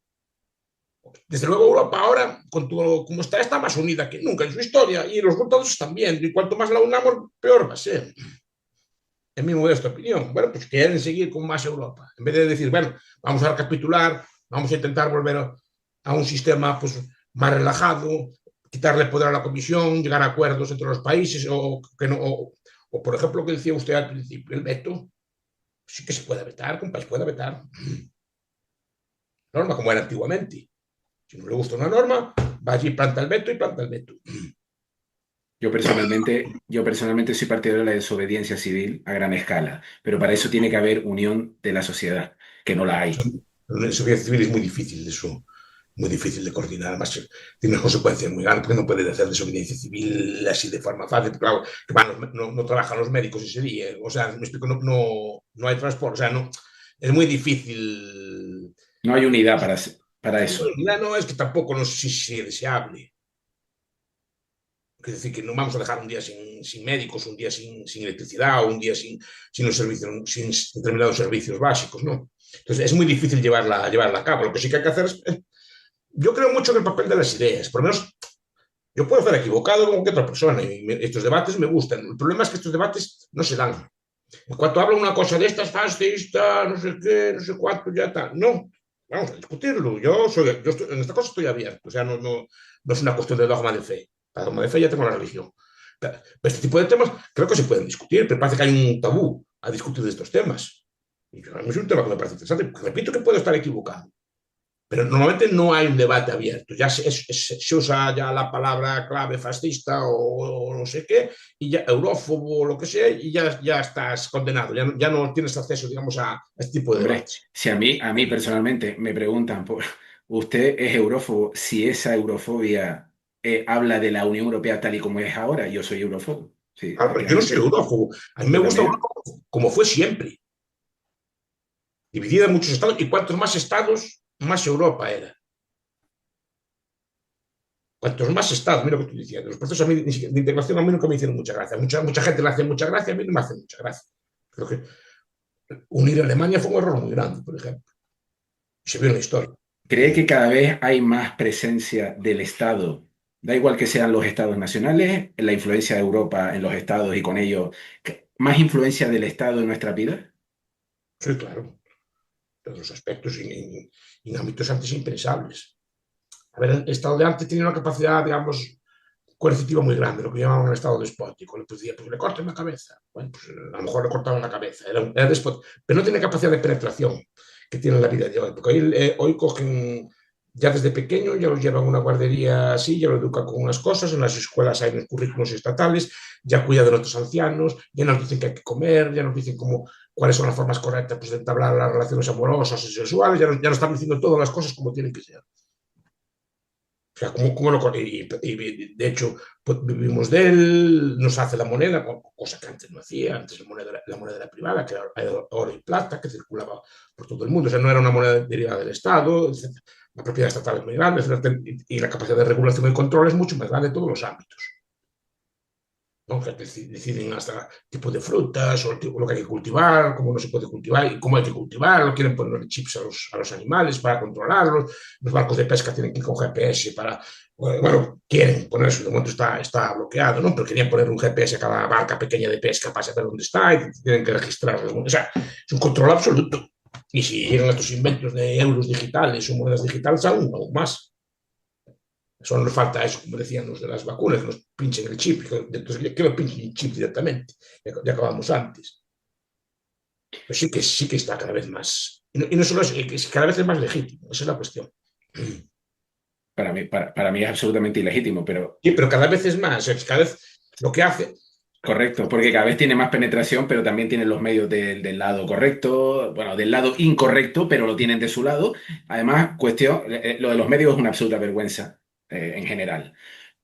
Desde luego Europa ahora, con todo como está más unida que nunca en su historia y los resultados están bien. Y cuanto más la unamos, peor va a ser. En mi modesta opinión. Bueno, pues quieren seguir con más Europa. En vez de decir, bueno, vamos a recapitular, vamos a intentar volver a un sistema pues, más relajado, quitarle poder a la Comisión, llegar a acuerdos entre los países, que no, o por ejemplo, lo que decía usted al principio, el veto, sí que se puede vetar, que un país puede vetar. Norma como era antiguamente. Si no le gusta una norma, va allí, planta el veto y planta el veto. Yo personalmente soy partidario de la desobediencia civil a gran escala, pero para eso tiene que haber unión de la sociedad, que no la hay. La sociedad civil es muy difícil eso, muy difícil de coordinar, además tiene unas consecuencias muy grandes, porque no puede hacer desobediencia civil así de forma fácil, claro, que no trabajan los médicos ese día, o sea, me explico, no hay transporte, o sea, no, es muy difícil. No hay unidad para eso. No es que tampoco no sé si es deseable. Es decir, que no vamos a dejar un día sin médicos, un día sin electricidad, o un día sin los servicios, sin determinados servicios básicos, ¿no? Entonces es muy difícil llevarla a cabo. Lo que sí que hay que hacer es, yo creo mucho en el papel de las ideas, por lo menos yo puedo estar equivocado como que otra persona, y estos debates me gustan. El problema es que estos debates no se dan. En cuanto hablan una cosa de estas fascista, no sé qué, no sé cuánto, ya está. No, vamos a discutirlo. En esta cosa estoy abierto, o sea, no es una cuestión de dogma de fe. Para dogma de fe ya tengo la religión. Pero este tipo de temas creo que se pueden discutir, pero parece que hay un tabú a discutir de estos temas. Y a mí es un tema que me parece interesante. Repito que puedo estar equivocado, pero normalmente no hay un debate abierto. Ya se usa ya la palabra clave fascista o no sé qué, y ya eurófobo o lo que sea, y ya estás condenado. Ya no tienes acceso, digamos, a este tipo de Hombre, debates. si a mí personalmente me preguntan por, ¿usted es eurófobo? Si esa eurofobia habla de la Unión Europea tal y como es ahora, yo soy eurófobo. Sí, Claro, yo no soy efectivamente. eurófobo. A mí me Yo gusta Europa también. como fue siempre, dividida en muchos estados, y cuantos más estados, más Europa era. Cuantos más estados, mira lo que estoy diciendo. Los procesos de integración a mí nunca me hicieron mucha gracia. Mucha gente le hace mucha gracia, a mí no me hace mucha gracia. Creo que unir a Alemania fue un error muy grande, por ejemplo. Se vio en la historia. ¿Cree que cada vez hay más presencia del Estado Da igual que sean los estados nacionales, la influencia de Europa en los estados y con ello, más influencia del Estado en nuestra vida. Sí, claro, todos los aspectos en ámbitos antes impensables. A ver, el Estado de antes tenía una capacidad, digamos, coercitiva muy grande, lo que llamaban el Estado despótico. Le decía, pues le corten la cabeza. Bueno, pues a lo mejor le cortaban la cabeza, era despótico, pero no tiene capacidad de penetración que tiene la vida de hoy, porque hoy cogen ya desde pequeño, ya los llevan a una guardería así, ya lo educan con unas cosas, en las escuelas hay unos currículos estatales, ya cuidan de nuestros ancianos, ya nos dicen que hay que comer, ya nos dicen cuáles son las formas correctas pues, de entablar las relaciones amorosas y sexuales, ya nos están diciendo todas las cosas como tienen que ser. O sea, ¿cómo y de hecho, pues, vivimos de él, nos hace la moneda, cosa que antes no hacía. Antes la moneda era privada, que era oro y plata, que circulaba por todo el mundo. O sea, no era una moneda derivada del Estado, etc. La propiedad estatal es muy grande, etc. Y la capacidad de regulación y control es mucho más grande en todos los ámbitos. ¿No? Que deciden hasta tipo de frutas o lo que hay que cultivar, cómo no se puede cultivar y cómo hay que cultivarlo. Quieren poner chips a los animales para controlarlos. Los barcos de pesca tienen que ir con GPS para, bueno, quieren ponerse, de momento está bloqueado, ¿no? Pero querían poner un GPS a cada barca pequeña de pesca para saber dónde está y tienen que registrarlo. O sea, es un control absoluto. Y si llegan estos inventos de euros digitales o monedas digitales, aún más. Solo nos falta eso, como decían los de las vacunas, que nos pinchen el chip, que lo pinchen el chip directamente. Ya acabamos antes. Pero sí que está cada vez más. Y no solo eso, es cada vez es más legítimo. Esa es la cuestión. Para mí es absolutamente ilegítimo, pero Sí, pero cada vez es más. Cada vez lo que hace. correcto, porque cada vez tiene más penetración, pero también tienen los medios del lado correcto, bueno, del lado incorrecto, pero lo tienen de su lado. Además, lo de los medios es una absoluta vergüenza en general.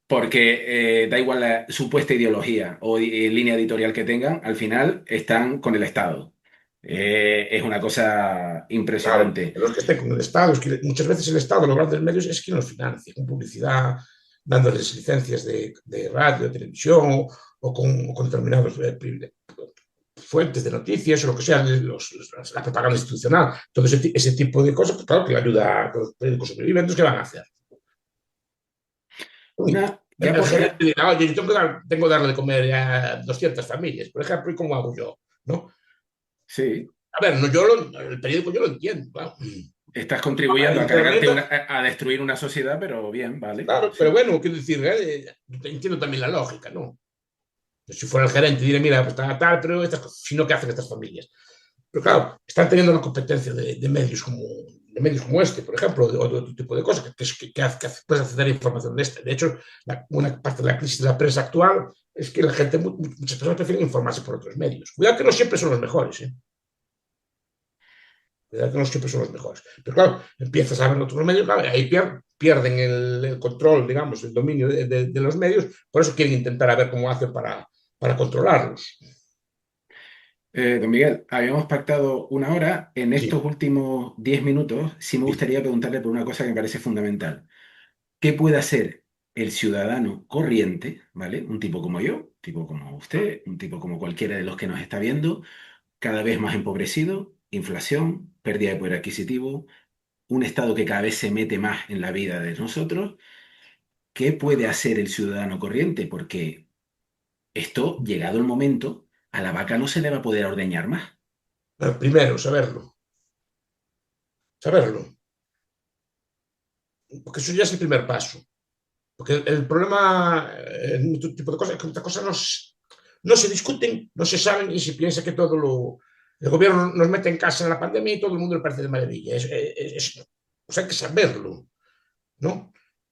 Porque da igual la supuesta ideología o línea editorial que tengan, al final están con el Estado. Es una cosa Claro, impresionante. los que estén con el Estado, es que muchas veces el Estado, los grandes medios, es quien los financia, con publicidad, dándoles licencias de radio, de televisión o con determinados fuentes de noticias o lo que sea, la propaganda institucional, todo ese tipo de cosas, pues claro que le ayuda a que los periódicos sobreviven, entonces ¿qué van a hacer? Uy, Ya el por gerente dirá, oye, yo tengo que darle de comer a 200 familias, por ejemplo, ¿y cómo hago yo? ¿No? sí, A ver, no, el periódico yo lo entiendo, claro. estás contribuyendo a Internet, cargarte a destruir una sociedad, pero bien, vale. claro, pero Sí. bueno, quiero decir, entiendo también la lógica, ¿no? Si fuera el gerente, diré, mira, pues está tal, pero si no, ¿qué hacen estas familias? Pero claro, están teniendo la competencia de medios como este, por ejemplo, o de otro tipo de cosas, que puedes acceder a información de este. De hecho, una parte de la crisis de la prensa actual es que la gente, muchas personas prefieren informarse por otros medios. Cuidado que no siempre son los mejores, ¿eh? Cuidado que no siempre son los mejores. Pero claro, empiezas a ver otros medios, claro, ahí pierden el control, digamos, el dominio de los medios, por eso quieren intentar a ver cómo hacen para controlarlos. Don Miguel, habíamos pactado una hora. En Sí, estos últimos 10 minutos, sí me sí. gustaría preguntarle por una cosa que me parece fundamental. ¿Qué puede hacer el ciudadano corriente, ¿vale? Un tipo como yo, un tipo como usted, un tipo como cualquiera de los que nos está viendo, cada vez más empobrecido, inflación, pérdida de poder adquisitivo, un Estado que cada vez se mete más en la vida de nosotros? ¿Qué puede hacer el ciudadano corriente? Porque esto, llegado el momento, a la vaca no se le va a poder ordeñar más. Pero primero, saberlo, porque eso ya es el primer paso. Porque el problema en este tipo de cosas es que estas cosas no se discuten, no se saben y se piensa que el gobierno nos mete en casa en la pandemia y todo el mundo le parece de maravilla. O sea, hay que saberlo, ¿no?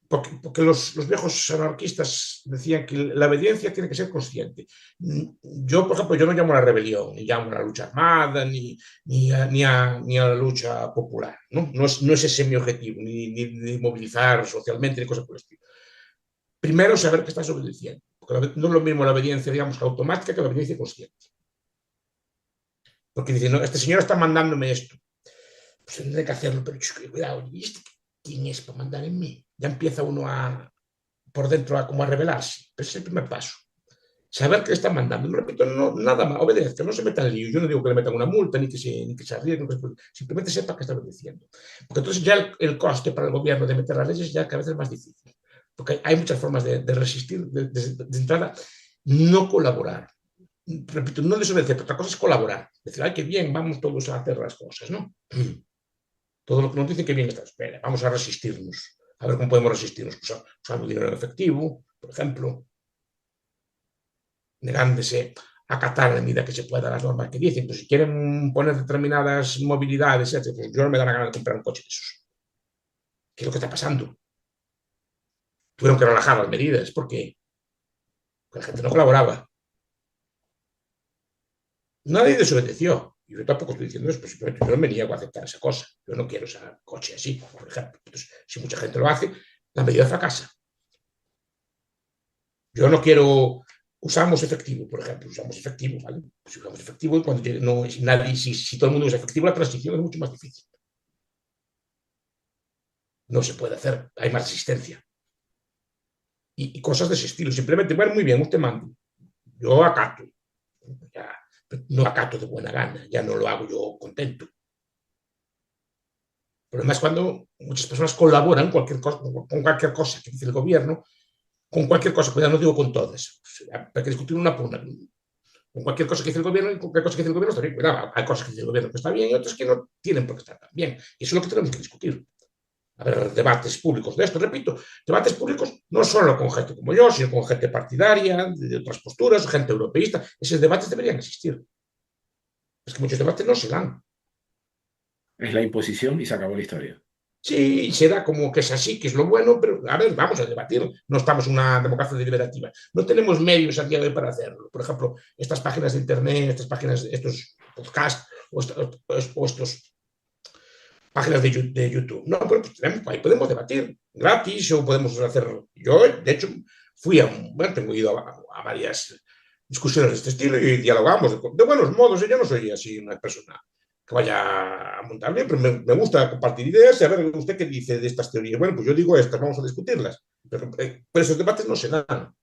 Porque los viejos anarquistas decían que la obediencia tiene que ser consciente. Yo, por ejemplo, yo no llamo a la rebelión, ni llamo a la lucha armada, ni a la lucha popular. No es ese mi objetivo, ni movilizar socialmente, ni cosas por el estilo. Primero, saber que estás obedeciendo. Porque no es lo mismo la obediencia, digamos, automática que la obediencia consciente. Porque dicen, no, este señor está mandándome esto. Pues tendré que hacerlo, pero cuidado, ¿y este quién es para mandar en mí? Ya empieza uno por dentro como a rebelarse. Pero ese es el primer paso. Saber que le están mandando. No repito, nada más, obedezca, no se meta en lío. Yo no digo que le metan una multa, ni que se arriesgue, simplemente sepa que está obedeciendo. Porque entonces ya el coste para el gobierno de meter las leyes ya cada vez es más difícil. porque hay muchas formas de resistir, de entrada, no colaborar. Repito, no desobedecer, pero otra cosa es colaborar. Decir, ay, qué bien, vamos todos a hacer las cosas, ¿no? Todo lo que nos dicen que bien está, espera, vamos a resistirnos. A ver cómo podemos resistirnos. Pues, usando dinero en efectivo, por ejemplo, negándose a acatar a la medida que se pueda las normas que dicen. Pues si quieren poner determinadas movilidades, pues yo no me da la gana de comprar un coche de esos. ¿Qué es lo que está pasando? Tuvieron que relajar las medidas porque la gente no colaboraba. Nadie desobedeció. Y yo tampoco estoy diciendo eso, pues simplemente yo no me niego a aceptar esa cosa. Yo no quiero ese coche así, por ejemplo. Entonces, si mucha gente lo hace, la medida fracasa. Yo no quiero. Usamos efectivo, por ejemplo, usamos efectivo, ¿vale? Si usamos efectivo y cuando no, si todo el mundo usa efectivo, la transición es mucho más difícil. No se puede hacer, hay más resistencia. Y cosas de ese estilo. Simplemente, bueno, muy bien, usted manda. Yo acato. Ya, no acato de buena gana, ya no lo hago yo contento. El problema es cuando muchas personas colaboran con cualquier cosa que dice el gobierno, con cualquier cosa, cuidado, no digo con todas, hay que discutir una por una, con cualquier cosa que dice el gobierno y con cualquier cosa que dice el gobierno está bien, cuidado, hay cosas que dice el gobierno que está bien y otras que no tienen por qué estar tan bien, y eso es lo que tenemos que discutir. A ver, debates públicos de esto, repito, debates públicos no solo con gente como yo, sino con gente partidaria, de otras posturas, gente europeísta, esos debates deberían existir. Es que muchos debates no se dan. Es la imposición y se acabó la historia. Sí, será como que es así, que es lo bueno, pero a ver, vamos a debatir. No estamos en una democracia deliberativa. No tenemos medios a día de hoy para hacerlo. Por ejemplo, estas páginas de internet, estas páginas, estos podcasts o estos páginas de YouTube. No, pero pues tenemos, ahí podemos debatir gratis o podemos hacer. Yo, de hecho, bueno, tengo ido a varias discusiones de este estilo y dialogamos de buenos modos. Yo no soy así una persona que vaya a montar bien, pero me gusta compartir ideas y a ver usted qué dice de estas teorías. Bueno, pues yo digo estas, vamos a discutirlas. Pero esos debates no se dan.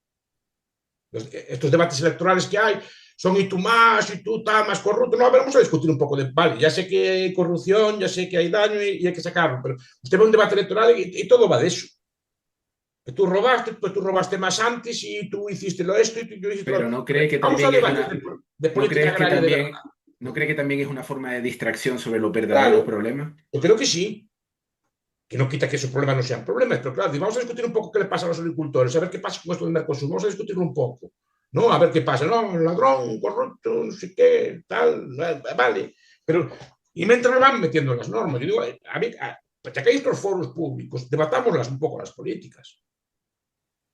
Estos debates electorales que hay son y tú más, y tú estás más corrupto. No, a ver, vamos a discutir un poco de, vale, ya sé que hay corrupción, ya sé que hay daño y hay que sacarlo, pero usted ve un debate electoral y todo va de eso. Que tú robaste, pues tú robaste más antes y tú hiciste lo esto y tú hiciste Pero lo. ¿no A ver, cree que vamos a también es debates una, de no política crees que agraria de verdad. también, no cree que también es una forma de distracción sobre los verdaderos Claro, problemas? yo creo que sí, que no quita que esos problemas no sean problemas, pero claro, vamos a discutir un poco qué le pasa a los agricultores, a ver qué pasa con esto del Mercosur, vamos a discutirlo un poco, ¿no? A ver qué pasa, no, ladrón, corrupto, no sé qué, tal, vale, pero, y mientras nos van metiendo en las normas, yo digo, a mí, ya que hay estos foros públicos, debatámoslas un poco las políticas,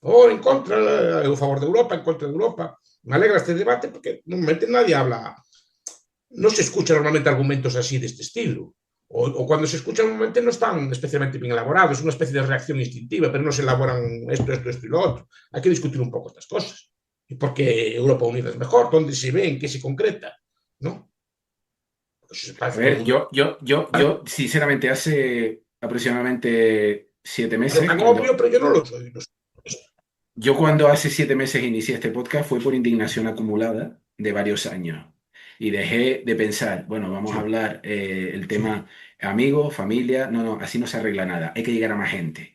o en contra, a favor de Europa, en contra de Europa, me alegra este debate porque normalmente nadie habla, no se escuchan normalmente argumentos así de este estilo. O cuando se escuchan normalmente no están especialmente bien elaborados, es una especie de reacción instintiva, pero no se elaboran esto y lo otro. Hay que discutir un poco estas cosas. ¿Y por qué Europa Unida es mejor? ¿Dónde se ve? ¿En qué se concreta? ¿No? Pues eso A parece todo el ver, mundo. sinceramente, hace aproximadamente siete Pero meses, tan obvio, pero yo no lo soy. No soy. yo cuando hace 7 meses inicié este podcast fue por indignación acumulada de varios años. Y dejé de pensar, bueno, vamos a Sí, hablar el sí. tema amigos, familia, no, no, así no se arregla nada, hay que llegar a más gente.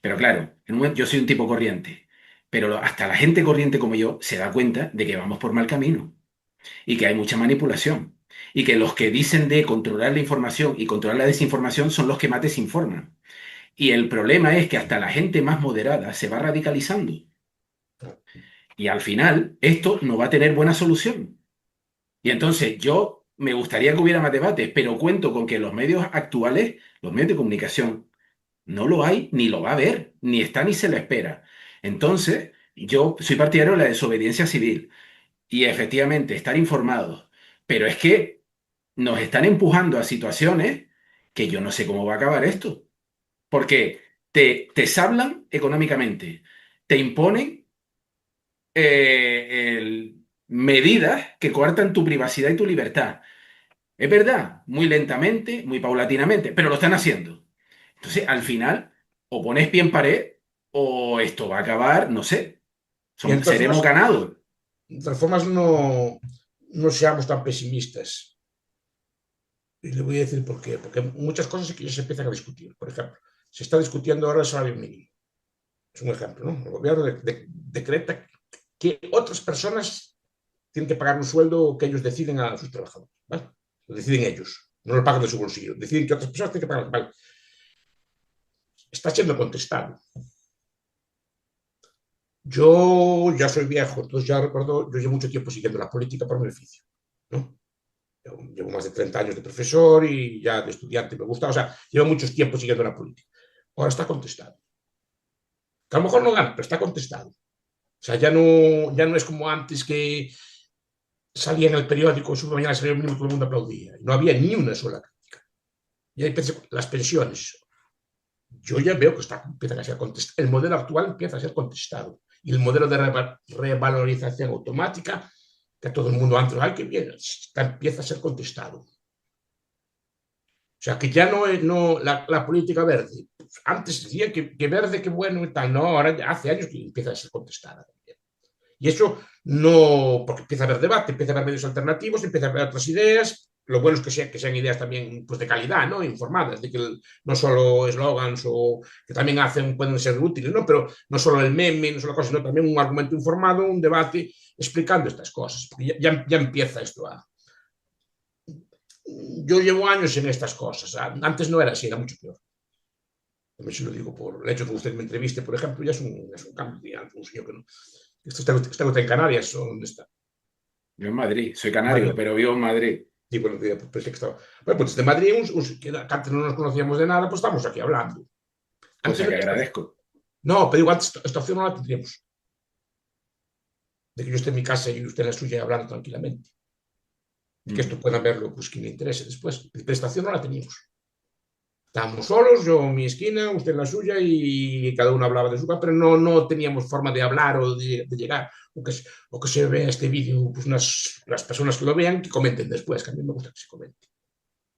Pero claro, yo soy un tipo corriente, pero hasta la gente corriente como yo se da cuenta de que vamos por mal camino y que hay mucha manipulación y que los que dicen de controlar la información y controlar la desinformación son los que más desinforman. Y el problema es que hasta la gente más moderada se va radicalizando. Y al final, esto no va a tener buena solución. Y entonces yo me gustaría que hubiera más debates, pero cuento con que los medios actuales, los medios de comunicación, no lo hay, ni lo va a haber, ni está ni se le espera. Entonces, yo soy partidario de la desobediencia civil y efectivamente estar informados. Pero es que nos están empujando a situaciones que yo no sé cómo va a acabar esto. Porque te sablan económicamente, te imponen medidas que coartan tu privacidad y tu libertad. Es verdad, muy lentamente, muy paulatinamente, pero lo están haciendo. Entonces, al final, o pones pie en pared o esto va a acabar, no sé, Y en todas seremos formas, ganados. no seamos tan pesimistas. Y le voy a decir por qué. Porque muchas cosas que ya se empiezan a discutir. Por ejemplo, se está discutiendo ahora el salario mínimo. Es un ejemplo, ¿no? El gobierno decreta que otras personas tienen que pagar un sueldo que ellos deciden a sus trabajadores, ¿vale? Lo deciden ellos, no lo pagan de su bolsillo, deciden que otras personas tienen que pagar, ¿vale? Está siendo contestado. Yo ya soy viejo, entonces ya recuerdo, yo llevo mucho tiempo siguiendo la política por beneficio, ¿no? Llevo más de 30 años de profesor y ya de estudiante me gusta, o sea, llevo mucho tiempo siguiendo la política. Ahora está contestado. Que a lo mejor no gana, pero está contestado. O sea, ya no es como antes que salía en el periódico, su mañana salía el mínimo, todo el mundo aplaudía. No había ni una sola crítica. Y ahí pensé, las pensiones, yo ya veo que empiezan a ser contestadas. El modelo actual empieza a ser contestado. Y el modelo de revalorización automática, que todo el mundo antes, ay, qué bien, empieza a ser contestado. O sea, que ya no la política verde. Antes decía que verde, qué bueno y tal. No, ahora hace años que empieza a ser contestada también. Y eso no, porque empieza a haber debate, empieza a haber medios alternativos, empieza a haber otras ideas. Lo bueno es que sean ideas también pues, de calidad, ¿no? Informadas, de que no solo eslogans o que también pueden ser útiles, ¿no? Pero no solo el meme, no solo cosas, sino también un argumento informado, un debate explicando estas cosas. Ya empieza esto a, yo llevo años en estas cosas. Antes no era así, era mucho peor. También se lo digo por el hecho que usted me entreviste, por ejemplo, ya es un cambio. Un señor que no. Está usted en Canarias o dónde está. Yo en Madrid, soy canario, Madrid. pero vivo en Madrid. Sí, bueno, pensé que estaba. Bueno, pues desde Madrid, que antes no nos conocíamos de nada, pues estamos aquí hablando. Antes Cosa no, que agradezco. no, pero igual esta opción no la tendríamos. De que yo esté en mi casa y usted en la suya hablando tranquilamente. Y que esto Mm. puedan verlo, pues quien le interese después. Pero esta opción no la teníamos. Estábamos solos, yo en mi esquina, usted en la suya y cada uno hablaba de su casa, pero no teníamos forma de hablar o de llegar. O que se vea este vídeo, pues las personas que lo vean, que comenten después, que a mí me gusta que se comente.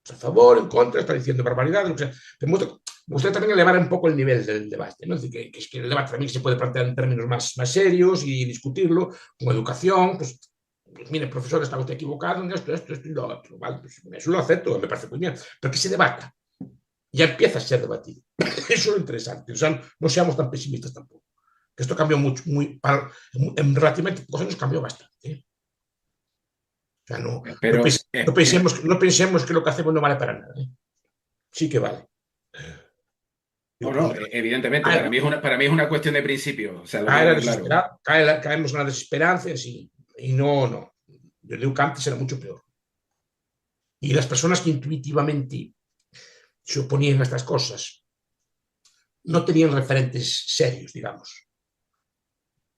Pues a favor, en contra, está diciendo barbaridades, lo que sea. Pero me gusta también elevar un poco el nivel del debate, ¿no? Es decir, que es que el debate también se puede plantear en términos más serios y discutirlo, con educación, pues mire, profesor, está usted equivocado en esto y lo otro, ¿vale? Pues eso lo acepto, me parece muy bien, pero que se debata ya empieza a ser debatido. Eso es lo interesante. O sea, no seamos tan pesimistas tampoco. Que esto cambió mucho, en relativamente pocos años cambió bastante. ¿Eh? O sea, Pero, no pensemos que lo que hacemos no vale para nada. ¿Eh? Sí que vale. o Digo, no, pues, evidentemente, para mí es una cuestión de principio, o sea, lo tengo muy claro. caemos en la desesperanza y no. Yo digo que antes era mucho peor. Y las personas que intuitivamente se oponían a estas cosas no tenían referentes serios, digamos.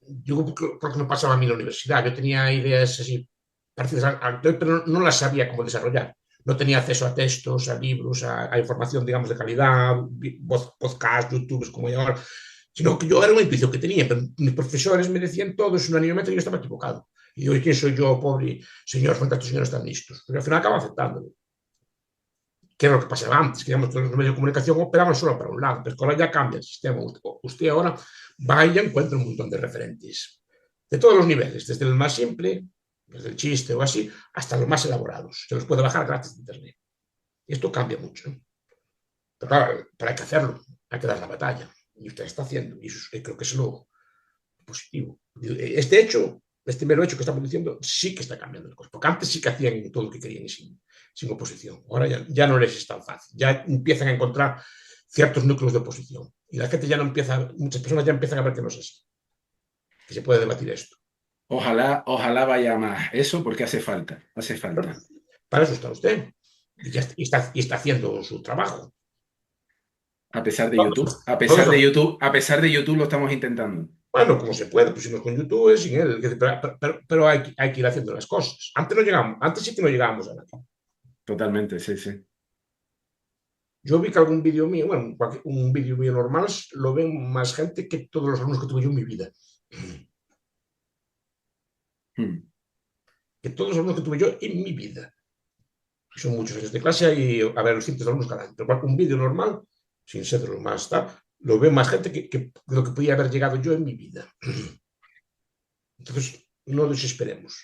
Yo creo que me pasaba a mí en la universidad. Yo tenía ideas así parecidas pero no las sabía cómo desarrollar. No tenía acceso a textos, a libros, a información, digamos, de calidad, podcast, YouTube, como yo ahora, sino que yo era una intuición que tenía, pero mis profesores me decían todo, es un anímetro y yo estaba equivocado. Y yo, ¿quién soy yo, pobre señor, frente a estos señores tan listos? Pero al final acabo aceptándolo. Que era lo que pasaba antes, que digamos, los medios de comunicación operaban solo para un lado, pero ahora ya cambia el sistema. Usted ahora vaya y encuentra un montón de referentes de todos los niveles, desde el más simple, desde el chiste o así, hasta los más elaborados. Se los puede bajar gratis de internet. Y esto cambia mucho. ¿No? Pero claro, para hay que hacerlo, hay que dar la batalla. Y usted está haciendo, y eso, creo que es lo positivo. Este mero hecho que estamos diciendo, sí que está cambiando las cosas, porque antes sí que hacían todo lo que querían sin oposición. Ahora ya no les es tan fácil. Ya empiezan a encontrar ciertos núcleos de oposición. Y la gente ya no empieza, muchas personas ya empiezan a ver que no es así, que se puede debatir esto. Ojalá vaya más eso porque hace falta, hace Pero falta. para eso está usted. Y está haciendo su trabajo. A pesar de Todos, YouTube, todos hacen, A pesar de YouTube lo estamos intentando. bueno, como se puede, pues si no es con YouTube, sin él, pero hay que ir haciendo las cosas. Antes sí que no llegábamos a nadie. Totalmente, sí, sí. Yo vi que algún vídeo mío, bueno, un vídeo mío normal, lo ven más gente que todos los alumnos que tuve yo en mi vida. Hmm. Que todos los alumnos que tuve yo en mi vida. Son muchos años de clase y a ver, los cientos de alumnos cada año. Pero un vídeo normal, sin ser de lo más tal, lo ve más gente que lo que podía haber llegado yo en mi vida. Entonces, no desesperemos.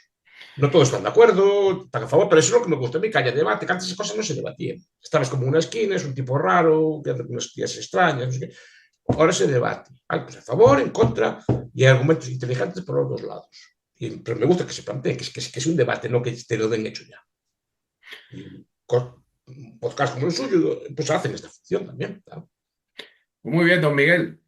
No todos están de acuerdo, están a favor, pero eso es lo que me gusta a mí, que haya debate, que antes esas cosas no se debatían. Estabas como en una esquina, es un tipo raro, que hace unas tías extrañas, no sé qué. ahora se debate. ¿Vale? Pues a favor, en contra, y hay argumentos inteligentes por los dos lados. Pero me gusta que se plantee, que es un debate, no que te lo den hecho ya. Y un podcast como el suyo, pues hacen esta función también. ¿Claro? Muy bien, don Miguel.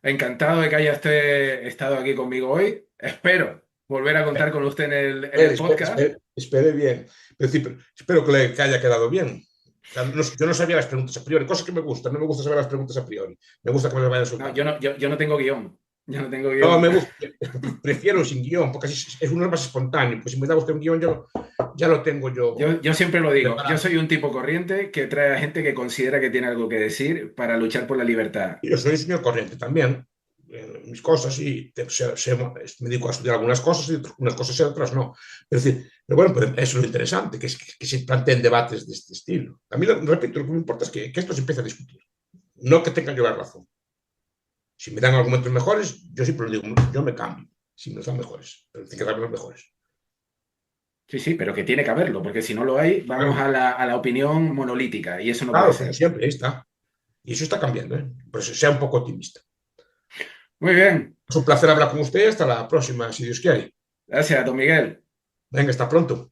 Encantado de que haya usted estado aquí conmigo hoy. Espero volver a contar con usted en el podcast. Espere bien. Espero que haya quedado bien. O sea, yo no sabía las preguntas a priori, cosas que me gustan. No me gusta saber las preguntas a priori. Me gusta que me lo vayan No, soltando. yo no tengo guión. Yo no tengo No, guión. me gusta. Prefiero sin guión, porque así es uno más espontáneo. Pues si me da usted un guión, ya lo tengo yo Yo siempre lo digo. Yo preparado. soy un tipo corriente que trae a gente que considera que tiene algo que decir para luchar por la libertad. Y yo soy un señor corriente también. Mis cosas y me dedico a estudiar algunas cosas y unas cosas y otras no. Pero bueno, pues eso es lo interesante, que se planteen debates de este estilo. A mí, repito, lo que me importa es que esto se empiece a discutir, no que tengan yo la razón. Si me dan argumentos mejores, yo siempre lo digo, yo me cambio, si me los dan mejores, pero tiene que darme los mejores. Sí, sí, pero que tiene que haberlo, porque si no lo hay, vamos Claro, a la opinión monolítica y eso no puede claro, como ser. siempre, ahí está. Y eso está cambiando, ¿eh? Por eso sea un poco optimista. Muy bien. Es un placer hablar con usted. Hasta la próxima, si Dios quiere. Gracias, don Miguel. Venga, hasta pronto.